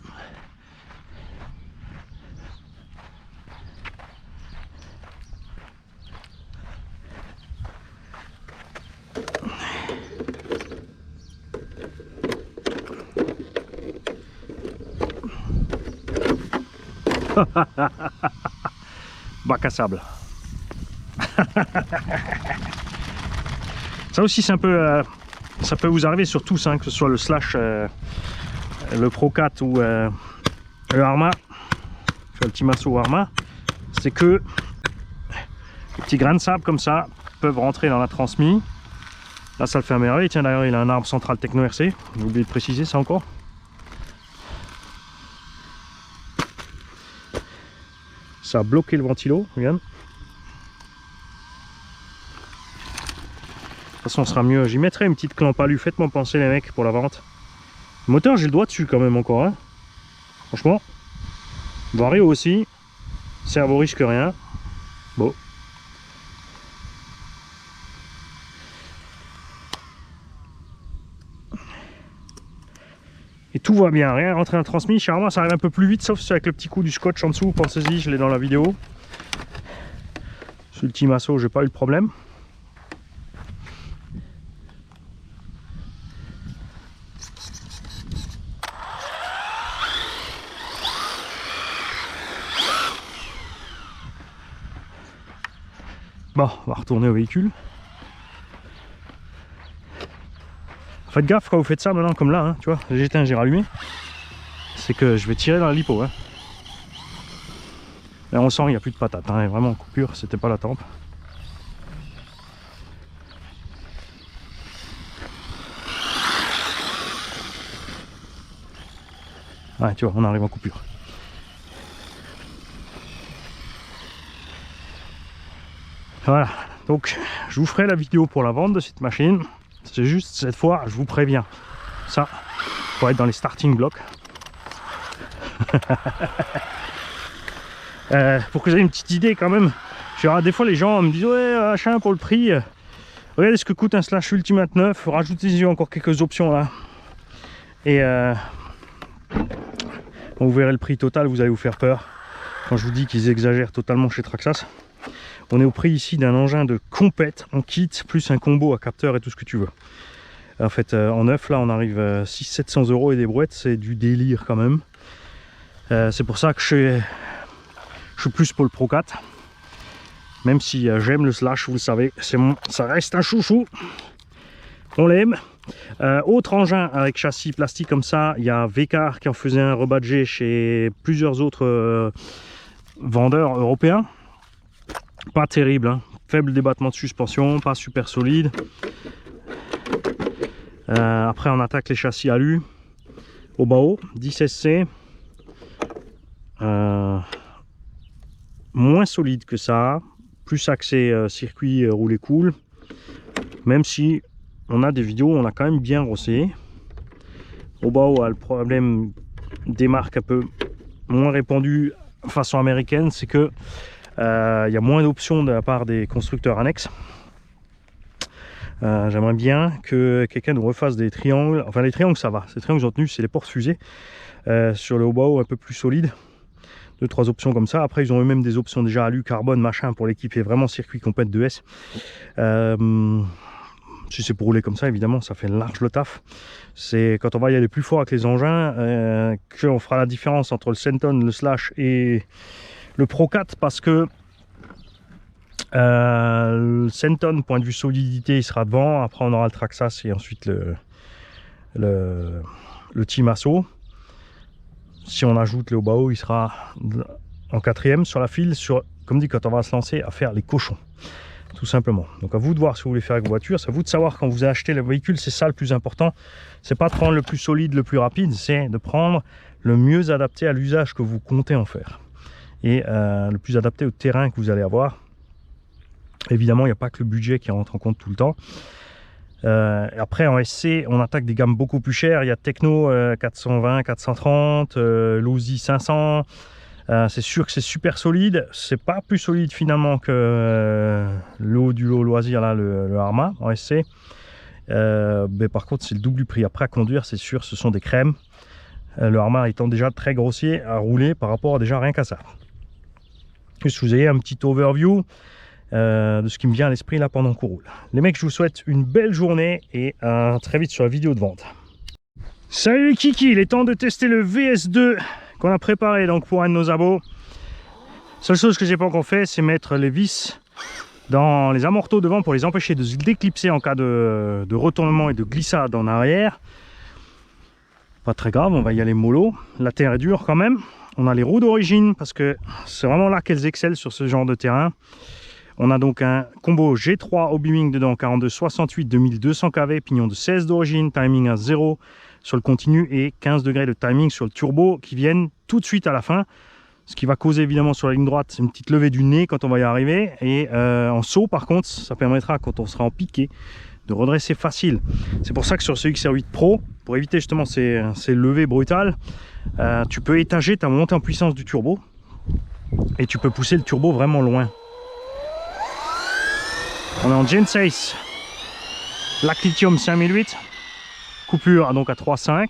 Bac à sable. Ça aussi c'est un peu ça peut vous arriver sur tous, hein, que ce soit le Slash, le Pro 4 ou le Arrma, le petit Masso Arrma, c'est que les petits grains de sable comme ça peuvent rentrer dans la transmise. Là ça le fait à merveille. Tiens, d'ailleurs il a un arbre central Techno RC, j'ai oublié de préciser ça encore. Ça a bloqué le ventilo, regarde. De toute façon, on sera mieux. J'y mettrai une petite clampe alu. Faites-moi penser, les mecs, pour la vente. Le moteur, j'ai le doigt dessus quand même encore. Hein. Franchement. Vario aussi. Cerveau risque rien. Bon. Et tout va bien, rien rentrer dans le transmis. Chez Arrma ça arrive un peu plus vite, sauf avec le petit coup du scotch en dessous. Pensez-y, je l'ai dans la vidéo. Sur le petit Masso, j'ai pas eu de problème. Bon, on va retourner au véhicule. Faites gaffe quand vous faites ça maintenant, comme là, hein, tu vois, j'ai rallumé. C'est que je vais tirer dans la lipo. Hein. Mais on sent il n'y a plus de patates, hein, vraiment en coupure, c'était pas la tempe. Ouais, tu vois, on arrive en coupure. Voilà, donc je vous ferai la vidéo pour la vente de cette machine. C'est juste cette fois, je vous préviens, ça, pour être dans les starting blocks. Pour que vous ayez une petite idée quand même. Des fois les gens me disent ouais, machin pour le prix. Regardez ce que coûte un Slash Ultimate 9. Rajoutez-y encore quelques options là. Et vous verrez le prix total, vous allez vous faire peur. Quand je vous dis qu'ils exagèrent totalement chez Traxxas. On est au prix ici d'un engin de compète en kit, plus un combo à capteur et tout ce que tu veux. En fait, en neuf, là, on arrive à 600-700 € et des brouettes, c'est du délire quand même. C'est pour ça que je suis plus pour le Pro 4. Même si j'aime le Slash, vous le savez, ça reste un chouchou. On l'aime. Autre engin avec châssis plastique comme ça, il y a Vécar qui en faisait un rebadgé chez plusieurs autres vendeurs européens. Pas terrible, hein. Faible débattement de suspension, pas super solide. Après on attaque les châssis alu au Bao 10 SC, moins solide que ça, plus axé circuit roulé cool, même si on a des vidéos où on a quand même bien rossé. Au Bao a le problème des marques un peu moins répandues façon américaine, c'est que il y a moins d'options de la part des constructeurs annexes. J'aimerais bien que quelqu'un nous refasse des triangles. Enfin, les triangles, ça va. Ces triangles ont tenu, c'est les porte-fusées. Sur le Bao un peu plus solide. 2-3 options comme ça. Après, ils ont eux-mêmes des options déjà alu, carbone, machin pour l'équiper vraiment circuit compète 2S. Si c'est pour rouler comme ça, évidemment, ça fait large le taf. C'est quand on va y aller plus fort avec les engins qu'on fera la différence entre le Senton, le Slash et le Pro 4, parce que le Senton, point de vue solidité, il sera devant. Après, on aura le Traxxas et ensuite le Team Asso. Si on ajoute le Bao, il sera en quatrième sur la file, comme dit, quand on va se lancer à faire les cochons. Tout simplement. Donc à vous de voir ce que vous voulez faire avec vos voitures. C'est à vous de savoir quand vous achetez le véhicule. C'est ça le plus important. C'est pas de prendre le plus solide, le plus rapide. C'est de prendre le mieux adapté à l'usage que vous comptez en faire. Et le plus adapté au terrain que vous allez avoir. Évidemment, il n'y a pas que le budget qui rentre en compte tout le temps. Après, en SC, on attaque des gammes beaucoup plus chères. Il y a Techno 420, 430, Losi 500. C'est sûr que c'est super solide. C'est pas plus solide finalement que du lot loisir, là, le Arma en SC. Mais par contre, c'est le double du prix. Après, à conduire, c'est sûr, ce sont des crèmes. Le Arma étant déjà très grossier à rouler par rapport à déjà rien qu'à ça. Juste que vous ayez un petit overview de ce qui me vient à l'esprit là pendant qu'on roule. Les mecs, je vous souhaite une belle journée et à très vite sur la vidéo de vente. Salut les kiki, il est temps de tester le VS2 qu'on a préparé donc pour un de nos abos. Seule chose que j'ai pas encore fait, c'est mettre les vis dans les amortos devant pour les empêcher de se déclipser en cas de retournement et de glissade en arrière. Pas très grave, on va y aller mollo. La terre est dure quand même. On a les roues d'origine parce que c'est vraiment là qu'elles excellent sur ce genre de terrain. On a donc un combo G3 Obi-Wing dedans, 42-68, 2200 kV, pignon de 16 d'origine, timing à 0 sur le continu et 15 degrés de timing sur le turbo qui viennent tout de suite à la fin. Ce qui va causer évidemment sur la ligne droite, c'est une petite levée du nez quand on va y arriver. Et en saut par contre, ça permettra quand on sera en piqué de redresser facile. C'est pour ça que sur ce XR8 Pro, pour éviter justement ces levées brutales, tu peux étager ta montée en puissance du turbo et tu peux pousser le turbo vraiment loin. On est en Gen 6 Black Lithium 5008, coupure donc à 3,5.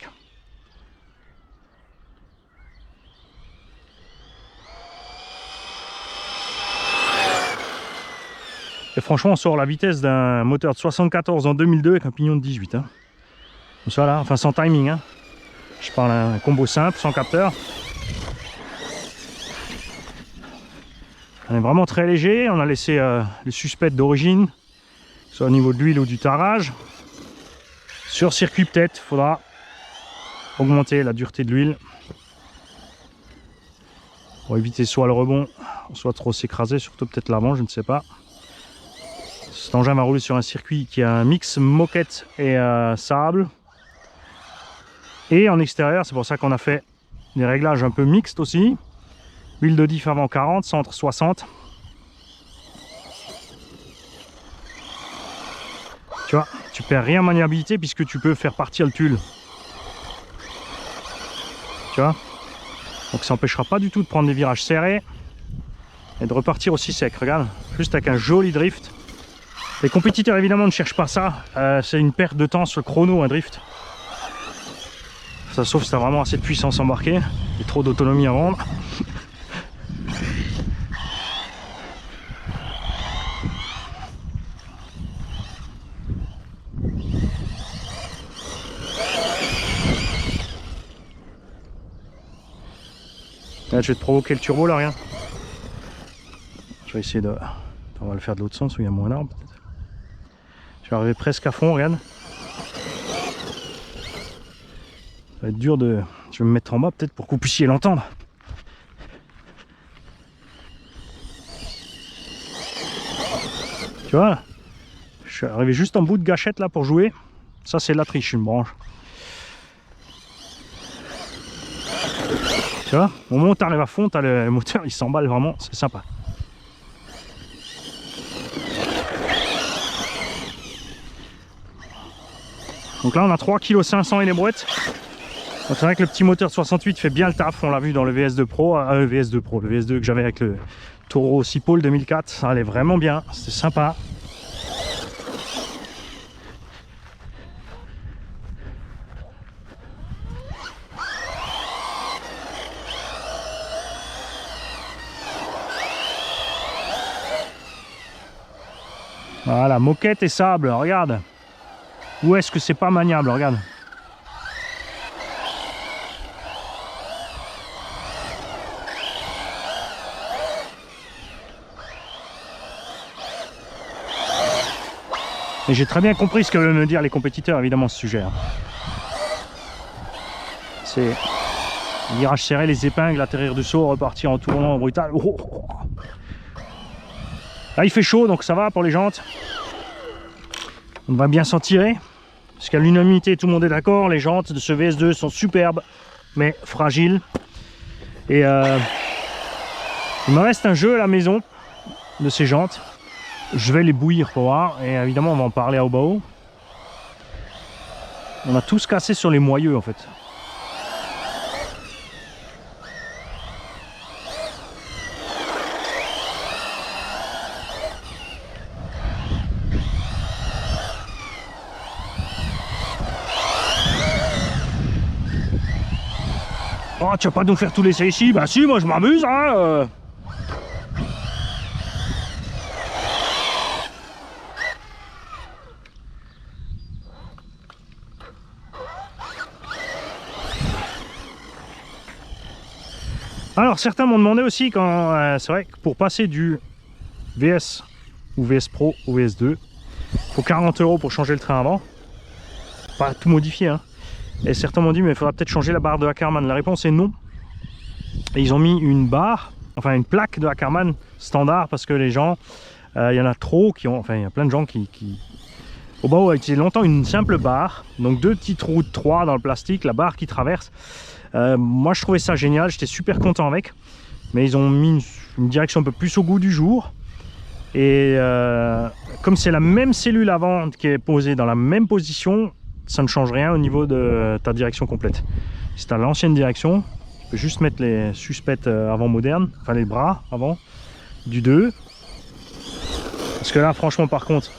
Et franchement, on sort la vitesse d'un moteur de 74 en 2002 avec un pignon de 18. Hein. Comme ça là, enfin sans timing. Hein. Je parle d'un combo simple, sans capteur. On est vraiment très léger. On a laissé les suspects d'origine, soit au niveau de l'huile ou du tarage. Sur circuit peut-être, il faudra augmenter la dureté de l'huile. pour éviter soit le rebond, soit trop s'écraser, surtout peut-être l'avant, je ne sais pas. Cet engin va rouler sur un circuit qui a un mix moquette et sable. Et en extérieur, c'est pour ça qu'on a fait des réglages un peu mixtes aussi. Huile de diff avant 40, centre 60. Tu vois, tu perds rien en maniabilité puisque tu peux faire partir le tulle. Tu vois, donc ça n'empêchera pas du tout de prendre des virages serrés et de repartir aussi sec. Regarde, juste avec un joli drift. Les compétiteurs évidemment ne cherchent pas ça. C'est une perte de temps sur le chrono, un drift. Ça, sauf si tu as vraiment assez de puissance embarquée et trop d'autonomie à vendre. Là, je vais te provoquer le turbo là, rien. Je vais essayer de... On va le faire de l'autre sens où il y a moins d'arbres peut-être. Je vais arriver presque à fond, regarde. Ça va être dur de... Je vais me mettre en bas peut-être pour que vous puissiez l'entendre. Tu vois, je suis arrivé juste en bout de gâchette là pour jouer. Ça c'est de la triche, une branche. Tu vois, au moment où tu arrives à fond, t'as le moteur il s'emballe vraiment, c'est sympa. Donc là on a 3,5 kg et les brouettes. Donc c'est vrai que le petit moteur de 68 fait bien le taf, on l'a vu dans le VS2 Pro, le VS2 que j'avais avec le Toro 6 pôles 2004, ça allait vraiment bien, c'était sympa. Voilà, moquette et sable, regarde. Où est-ce que c'est pas maniable, regarde. Et j'ai très bien compris ce que veulent me dire les compétiteurs, évidemment, ce sujet. C'est virage serré, les épingles, atterrir du saut, repartir en tournant brutal. Oh. Là, il fait chaud, donc ça va pour les jantes. On va bien s'en tirer. Parce qu'à l'unanimité, tout le monde est d'accord, les jantes de ce VS2 sont superbes, mais fragiles. Et il me reste un jeu à la maison de ces jantes. Je vais les bouillir pour voir, et évidemment on va en parler à Obao. On a tous cassé sur les moyeux en fait. Oh, tu vas pas nous faire tout laisser ici? Bah si, moi je m'amuse hein. Alors certains m'ont demandé aussi quand c'est vrai que pour passer du VS ou VS Pro au VS2, il faut 40 € pour changer le train avant. Pas tout modifier hein. Et certains m'ont dit mais il faudra peut-être changer la barre de Ackermann. La réponse est non. Et ils ont mis une barre, enfin une plaque de Ackermann standard parce que les gens, il y en a trop qui ont, enfin il y a plein de gens qui... Obao a utilisé longtemps une simple barre, donc deux petits trous de 3 dans le plastique, la barre qui traverse. Moi je trouvais ça génial, j'étais super content avec. Mais ils ont mis une direction un peu plus au goût du jour. Et comme c'est la même cellule avant qui est posée dans la même position, ça ne change rien au niveau de ta direction complète. Si tu as l'ancienne direction, tu peux juste mettre les suspects avant modernes, enfin les bras avant du 2. Parce que là franchement par contre,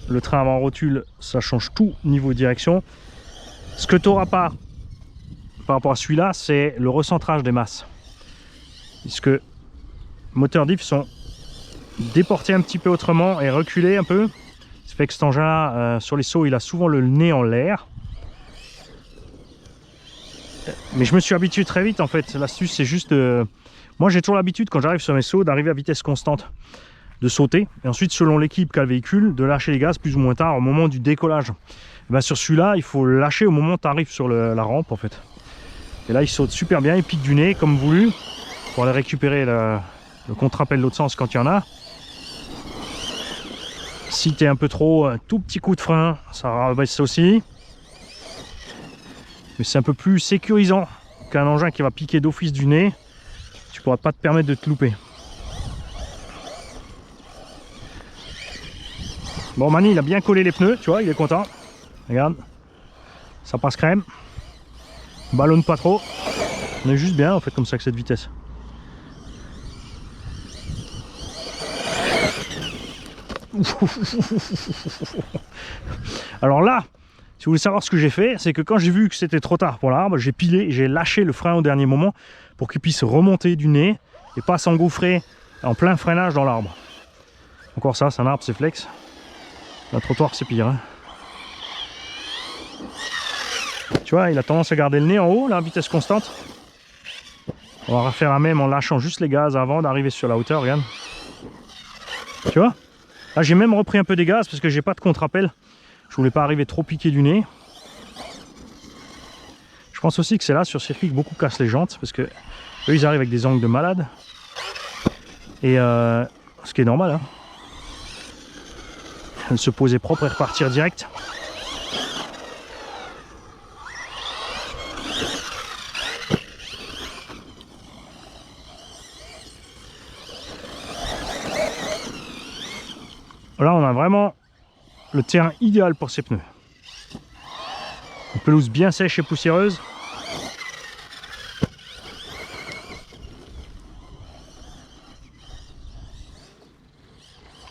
le train avant rotule, ça change tout niveau direction. Ce que tu n'auras pas par rapport à celui-là, c'est le recentrage des masses. Puisque moteurs diff sont déportés un petit peu autrement et reculés un peu. Ça fait que cet engin-là, sur les sauts, il a souvent le nez en l'air. Mais je me suis habitué très vite en fait. L'astuce, c'est juste... Moi, j'ai toujours l'habitude, quand j'arrive sur mes sauts, d'arriver à vitesse constante, de sauter. Et ensuite, selon l'équipe qu'a le véhicule, de lâcher les gaz plus ou moins tard au moment du décollage. Et ben, sur celui-là, il faut lâcher au moment où tu arrives sur la rampe en fait. Et là, il saute super bien, il pique du nez comme voulu. pour aller récupérer le contre-appel de l'autre sens quand il y en a. Si tu es un peu trop, un tout petit coup de frein, ça rabaisse aussi. Mais c'est un peu plus sécurisant qu'un engin qui va piquer d'office du nez. Tu pourras pas te permettre de te louper. Bon, Mani, il a bien collé les pneus, tu vois, il est content. Regarde, ça passe crème. Ballonne pas trop. On est juste bien en fait comme ça avec cette vitesse. Alors là, si vous voulez savoir ce que j'ai fait, c'est que quand j'ai vu que c'était trop tard pour l'arbre, j'ai pilé et j'ai lâché le frein au dernier moment pour qu'il puisse remonter du nez et pas s'engouffrer en plein freinage dans l'arbre. Encore ça, c'est un arbre, c'est flex. Un trottoir, c'est pire. Hein. Tu vois, il a tendance à garder le nez en haut, là, à vitesse constante. On va refaire la même en lâchant juste les gaz avant d'arriver sur la hauteur, regarde. Tu vois? Là, j'ai même repris un peu des gaz parce que j'ai pas de contre-appel. Je voulais pas arriver trop piqué du nez. Je pense aussi que c'est là, sur circuit, que beaucoup cassent les jantes parce que eux, ils arrivent avec des angles de malade. Et ce qui est normal, hein. Se poser propre et repartir direct. Là, on a vraiment le terrain idéal pour ces pneus. Une pelouse bien sèche et poussiéreuse.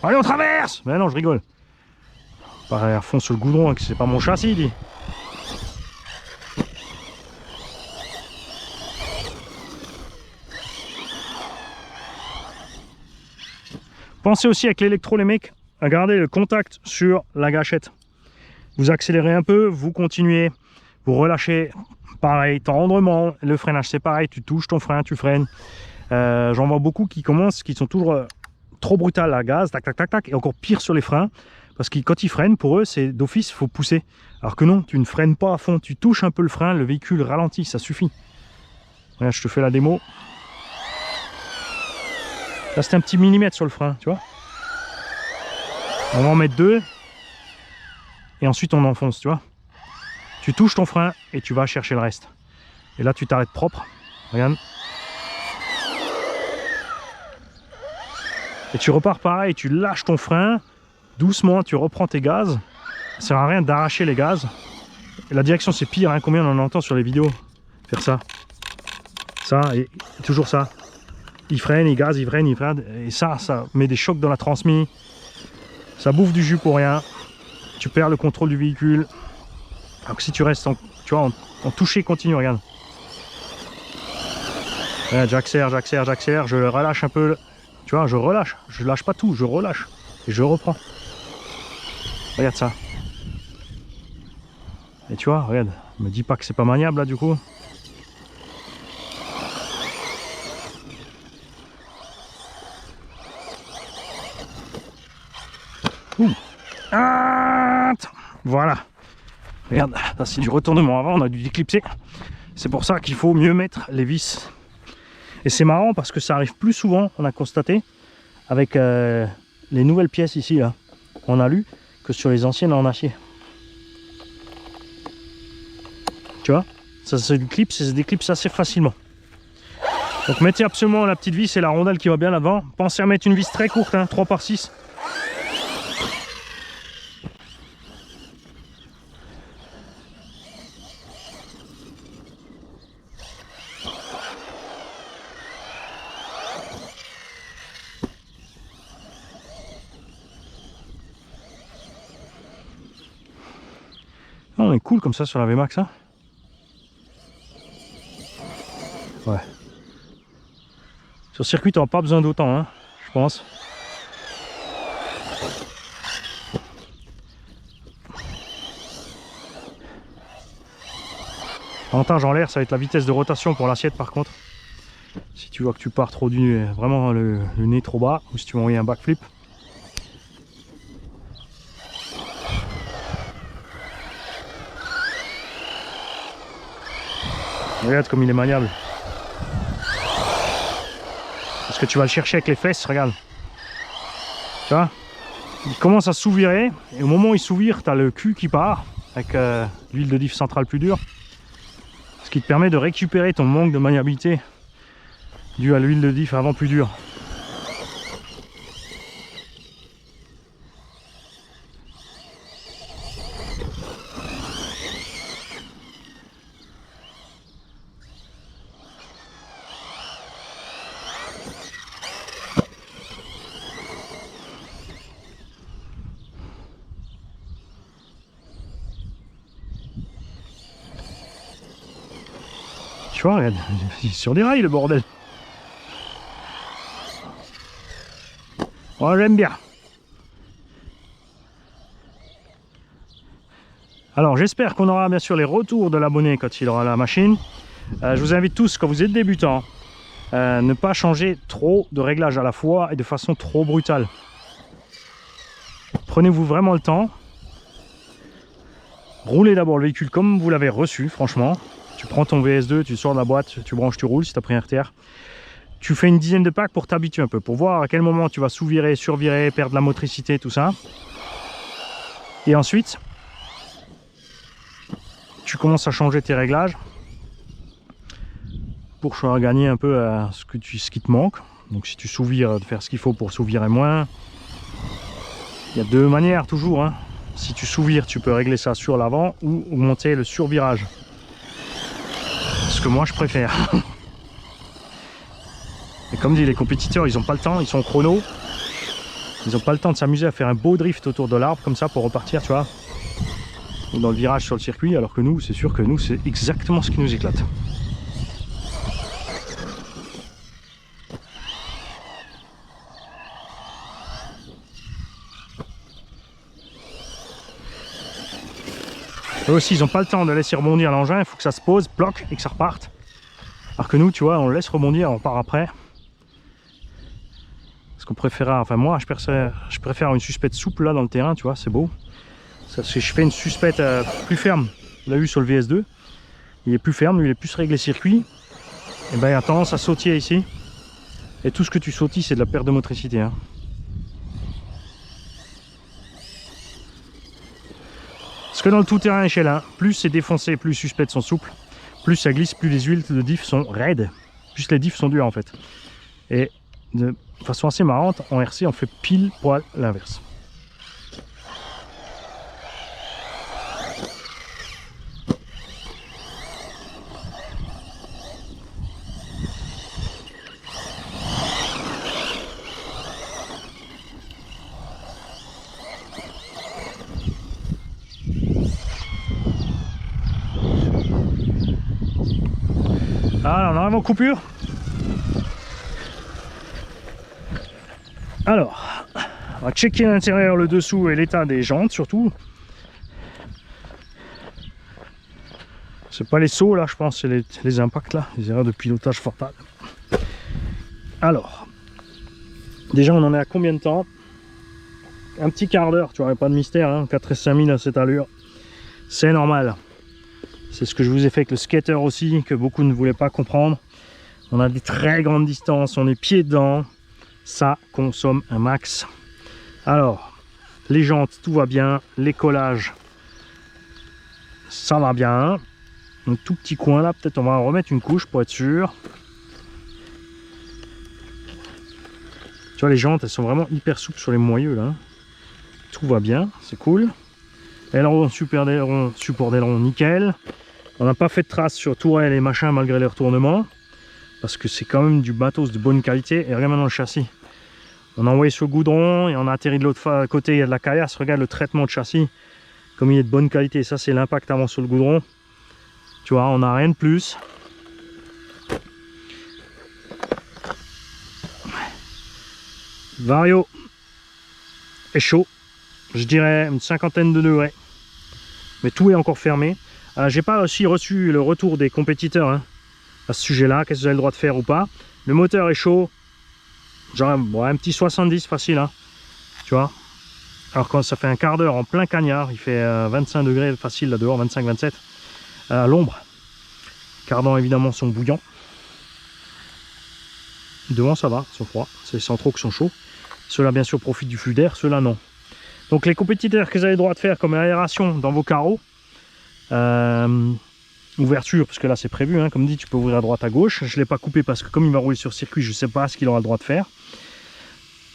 Allez, on traverse! Mais non, je rigole. Pas à fond sur le goudron, c'est pas mon châssis, dit. Pensez aussi avec l'électro, les mecs, à garder le contact sur la gâchette. Vous accélérez un peu, vous continuez, vous relâchez, pareil, tendrement. Le freinage, c'est pareil, tu touches ton frein, tu freines. J'en vois beaucoup qui commencent, qui sont toujours trop brutales à gaz, tac, tac, tac, tac, et encore pire sur les freins. Parce que quand ils freinent, pour eux, c'est d'office, il faut pousser. Alors que non, tu ne freines pas à fond, tu touches un peu le frein, le véhicule ralentit, ça suffit. Regarde, je te fais la démo. Là, c'était un petit millimètre sur le frein, tu vois. On va en mettre 2. Et ensuite, on enfonce, tu vois. Tu touches ton frein et tu vas chercher le reste. Et là, tu t'arrêtes propre. Regarde. Et tu repars pareil, tu lâches ton frein. Doucement, tu reprends tes gaz. Ça sert à rien d'arracher les gaz. Et la direction, c'est pire, hein. Combien on en entend sur les vidéos faire ça. Ça, et toujours ça. Il freine, il gaze, il freine, il freine. Et ça met des chocs dans la transmission. Ça bouffe du jus pour rien. Tu perds le contrôle du véhicule. Alors que si tu restes en toucher continu, regarde. J'accélère, je relâche un peu. Tu vois, je relâche. Je lâche pas tout, je relâche. Et je reprends. Regarde ça. Et tu vois, regarde. Me dis pas que c'est pas maniable là du coup. Ouh. Ah, voilà. Regarde, ça c'est du retournement avant, on a dû déclipser. C'est pour ça qu'il faut mieux mettre les vis. Et c'est marrant parce que ça arrive plus souvent, on a constaté, avec les nouvelles pièces ici, là, en alu, que sur les anciennes en acier. Tu vois, ça se déclipse assez facilement. Donc mettez absolument la petite vis et la rondelle qui va bien là-devant. Pensez à mettre une vis très courte, hein, 3 par 6. On est cool comme ça sur la VMAX, hein. Ouais. Sur circuit, tu n'auras pas besoin d'autant, hein, je pense. L'avantage en l'air, ça va être la vitesse de rotation pour l'assiette par contre. Si tu vois que tu pars trop vraiment le nez trop bas, ou si tu veux envoyer un backflip. Regarde comme il est maniable. que tu vas le chercher avec les fesses, regarde. Tu vois, il commence à sous-virer, et au moment où il sous-vire, tu as le cul qui part, avec l'huile de diff centrale plus dure. Ce qui te permet de récupérer ton manque de maniabilité dû à l'huile de diff avant plus dure. Tu vois, regarde, il est sur des rails le bordel. Oh, j'aime bien. Alors j'espère qu'on aura bien sûr les retours de l'abonné quand il aura la machine. Je vous invite tous, quand vous êtes débutants, ne pas changer trop de réglages à la fois et de façon trop brutale. Prenez-vous vraiment le temps. Roulez d'abord le véhicule comme vous l'avez reçu, franchement. Tu prends ton VS2, tu sors de la boîte, tu branches, tu roules si tu as pris un RTR. Tu fais une dizaine de packs pour t'habituer un peu, pour voir à quel moment tu vas sous-virer, survirer, perdre la motricité, tout ça. Et ensuite, tu commences à changer tes réglages pour gagner un peu ce qui te manque. Donc si tu sous-vires, de faire ce qu'il faut pour sous-virer moins. Il y a deux manières toujours, hein. Si tu sous-vires, tu peux régler ça sur l'avant ou augmenter le survirage. Ce que moi je préfère. Et comme dit les compétiteurs, ils n'ont pas le temps, ils sont chrono. Ils n'ont pas le temps de s'amuser à faire un beau drift autour de l'arbre comme ça pour repartir, tu vois. Ou dans le virage sur le circuit, alors que nous, c'est sûr que nous, c'est exactement ce qui nous éclate. Eux aussi, ils n'ont pas le temps de laisser rebondir l'engin, il faut que ça se pose, bloque et que ça reparte. Alors que nous, tu vois, on le laisse rebondir, on part après. Parce qu'on préfère, enfin moi, je préfère une suspette souple là dans le terrain, tu vois, c'est beau. Parce que je fais une suspette plus ferme. On l'a eu sur le VS2, il est plus ferme, lui il est plus réglé circuit. Et ben il a tendance à sautiller ici. Et tout ce que tu sautilles, c'est de la perte de motricité, hein. Parce que dans le tout-terrain échelle, plus c'est défoncé, plus les suspettes sont souples, plus ça glisse, plus les huiles de diff sont raides, plus les diffs sont durs en fait. Et de façon assez marrante, en RC, on fait pile poil l'inverse. Ah, on arrive en coupure. Alors, on va checker l'intérieur, le dessous et l'état des jantes surtout. C'est pas les sauts là, je pense, c'est les impacts là, les erreurs de pilotage fatales. Alors, déjà on en est à combien de temps? Un petit quart d'heure, tu vois, pas de mystère, hein, 4 et 5000 à cette allure, c'est normal. C'est ce que je vous ai fait avec le skater aussi, que beaucoup ne voulaient pas comprendre. On a des très grandes distances, on est pieds dedans, ça consomme un max. Alors, les jantes, tout va bien, les collages, ça va bien. Un tout petit coin là, peut-être on va en remettre une couche pour être sûr. Tu vois, les jantes, elles sont vraiment hyper souples sur les moyeux là. Tout va bien, c'est cool. Aileron, support d'aileron, nickel. On n'a pas fait de traces sur tourelle et machin malgré les retournements. Parce que c'est quand même du matos de bonne qualité. Et regarde maintenant le châssis. On a envoyé sur le goudron et on a atterri de l'autre côté, il y a de la caillasse. Regarde le traitement de châssis, comme il est de bonne qualité. Ça, c'est l'impact avant sur le goudron. Tu vois, on n'a rien de plus. Vario est chaud. Je dirais une 50aine de degrés. Mais tout est encore fermé. J'ai pas aussi reçu le retour des compétiteurs hein, à ce sujet-là. Qu'est-ce que vous avez le droit de faire ou pas. Le moteur est chaud. Genre bon, un petit 70 facile. Hein, tu vois. Alors quand ça fait un quart d'heure en plein cagnard, il fait 25 degrés facile là dehors, 25-27 à l'ombre. Cardan évidemment sont bouillants. Devant ça va, ils sont froids, c'est les centraux qui sont chauds. Ceux-là bien sûr profitent du flux d'air, ceux-là non. Donc les compétiteurs que vous avez le droit de faire comme aération dans vos carreaux, ouverture, parce que là c'est prévu, hein, comme dit tu peux ouvrir à droite à gauche. Je ne l'ai pas coupé parce que comme il va rouler sur circuit, je ne sais pas ce qu'il aura le droit de faire.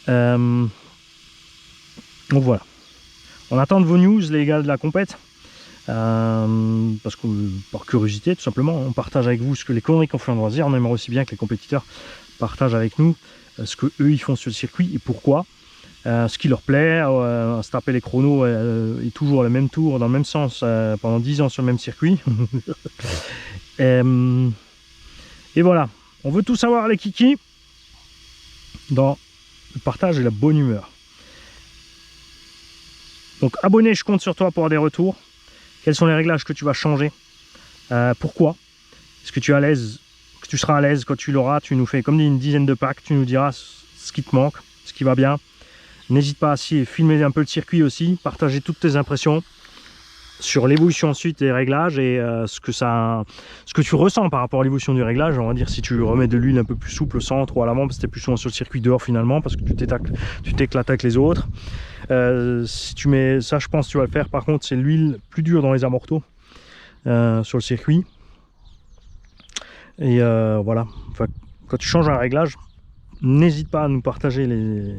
Donc voilà. On attend de vos news les gars de la compète. Parce que par curiosité tout simplement, on partage avec vous ce que les conneries qu'on fait en loisir. On aimerait aussi bien que les compétiteurs partagent avec nous ce que eux ils font sur le circuit et pourquoi. Ce qui leur plaît, se taper les chronos et toujours le même tour dans le même sens pendant 10 ans sur le même circuit. Et voilà, on veut tout savoir les kikis dans le partage et la bonne humeur. Donc abonné, je compte sur toi pour avoir des retours. Quels sont les réglages que tu vas changer, pourquoi, est-ce que tu es à l'aise, que tu seras à l'aise quand tu l'auras, tu nous fais comme dit une dizaine de packs, tu nous diras ce qui te manque, ce qui va bien. N'hésite pas à filmer un peu le circuit aussi, partager toutes tes impressions sur l'évolution ensuite des réglages et ce que tu ressens par rapport à l'évolution du réglage. On va dire si tu remets de l'huile un peu plus souple au centre ou à l'avant parce que tu es plus souvent sur le circuit dehors finalement parce que tu t'éclates avec les autres. Si tu mets ça, je pense que tu vas le faire. Par contre, c'est l'huile plus dure dans les amortos sur le circuit. Et voilà, enfin, quand tu changes un réglage, n'hésite pas à nous partager les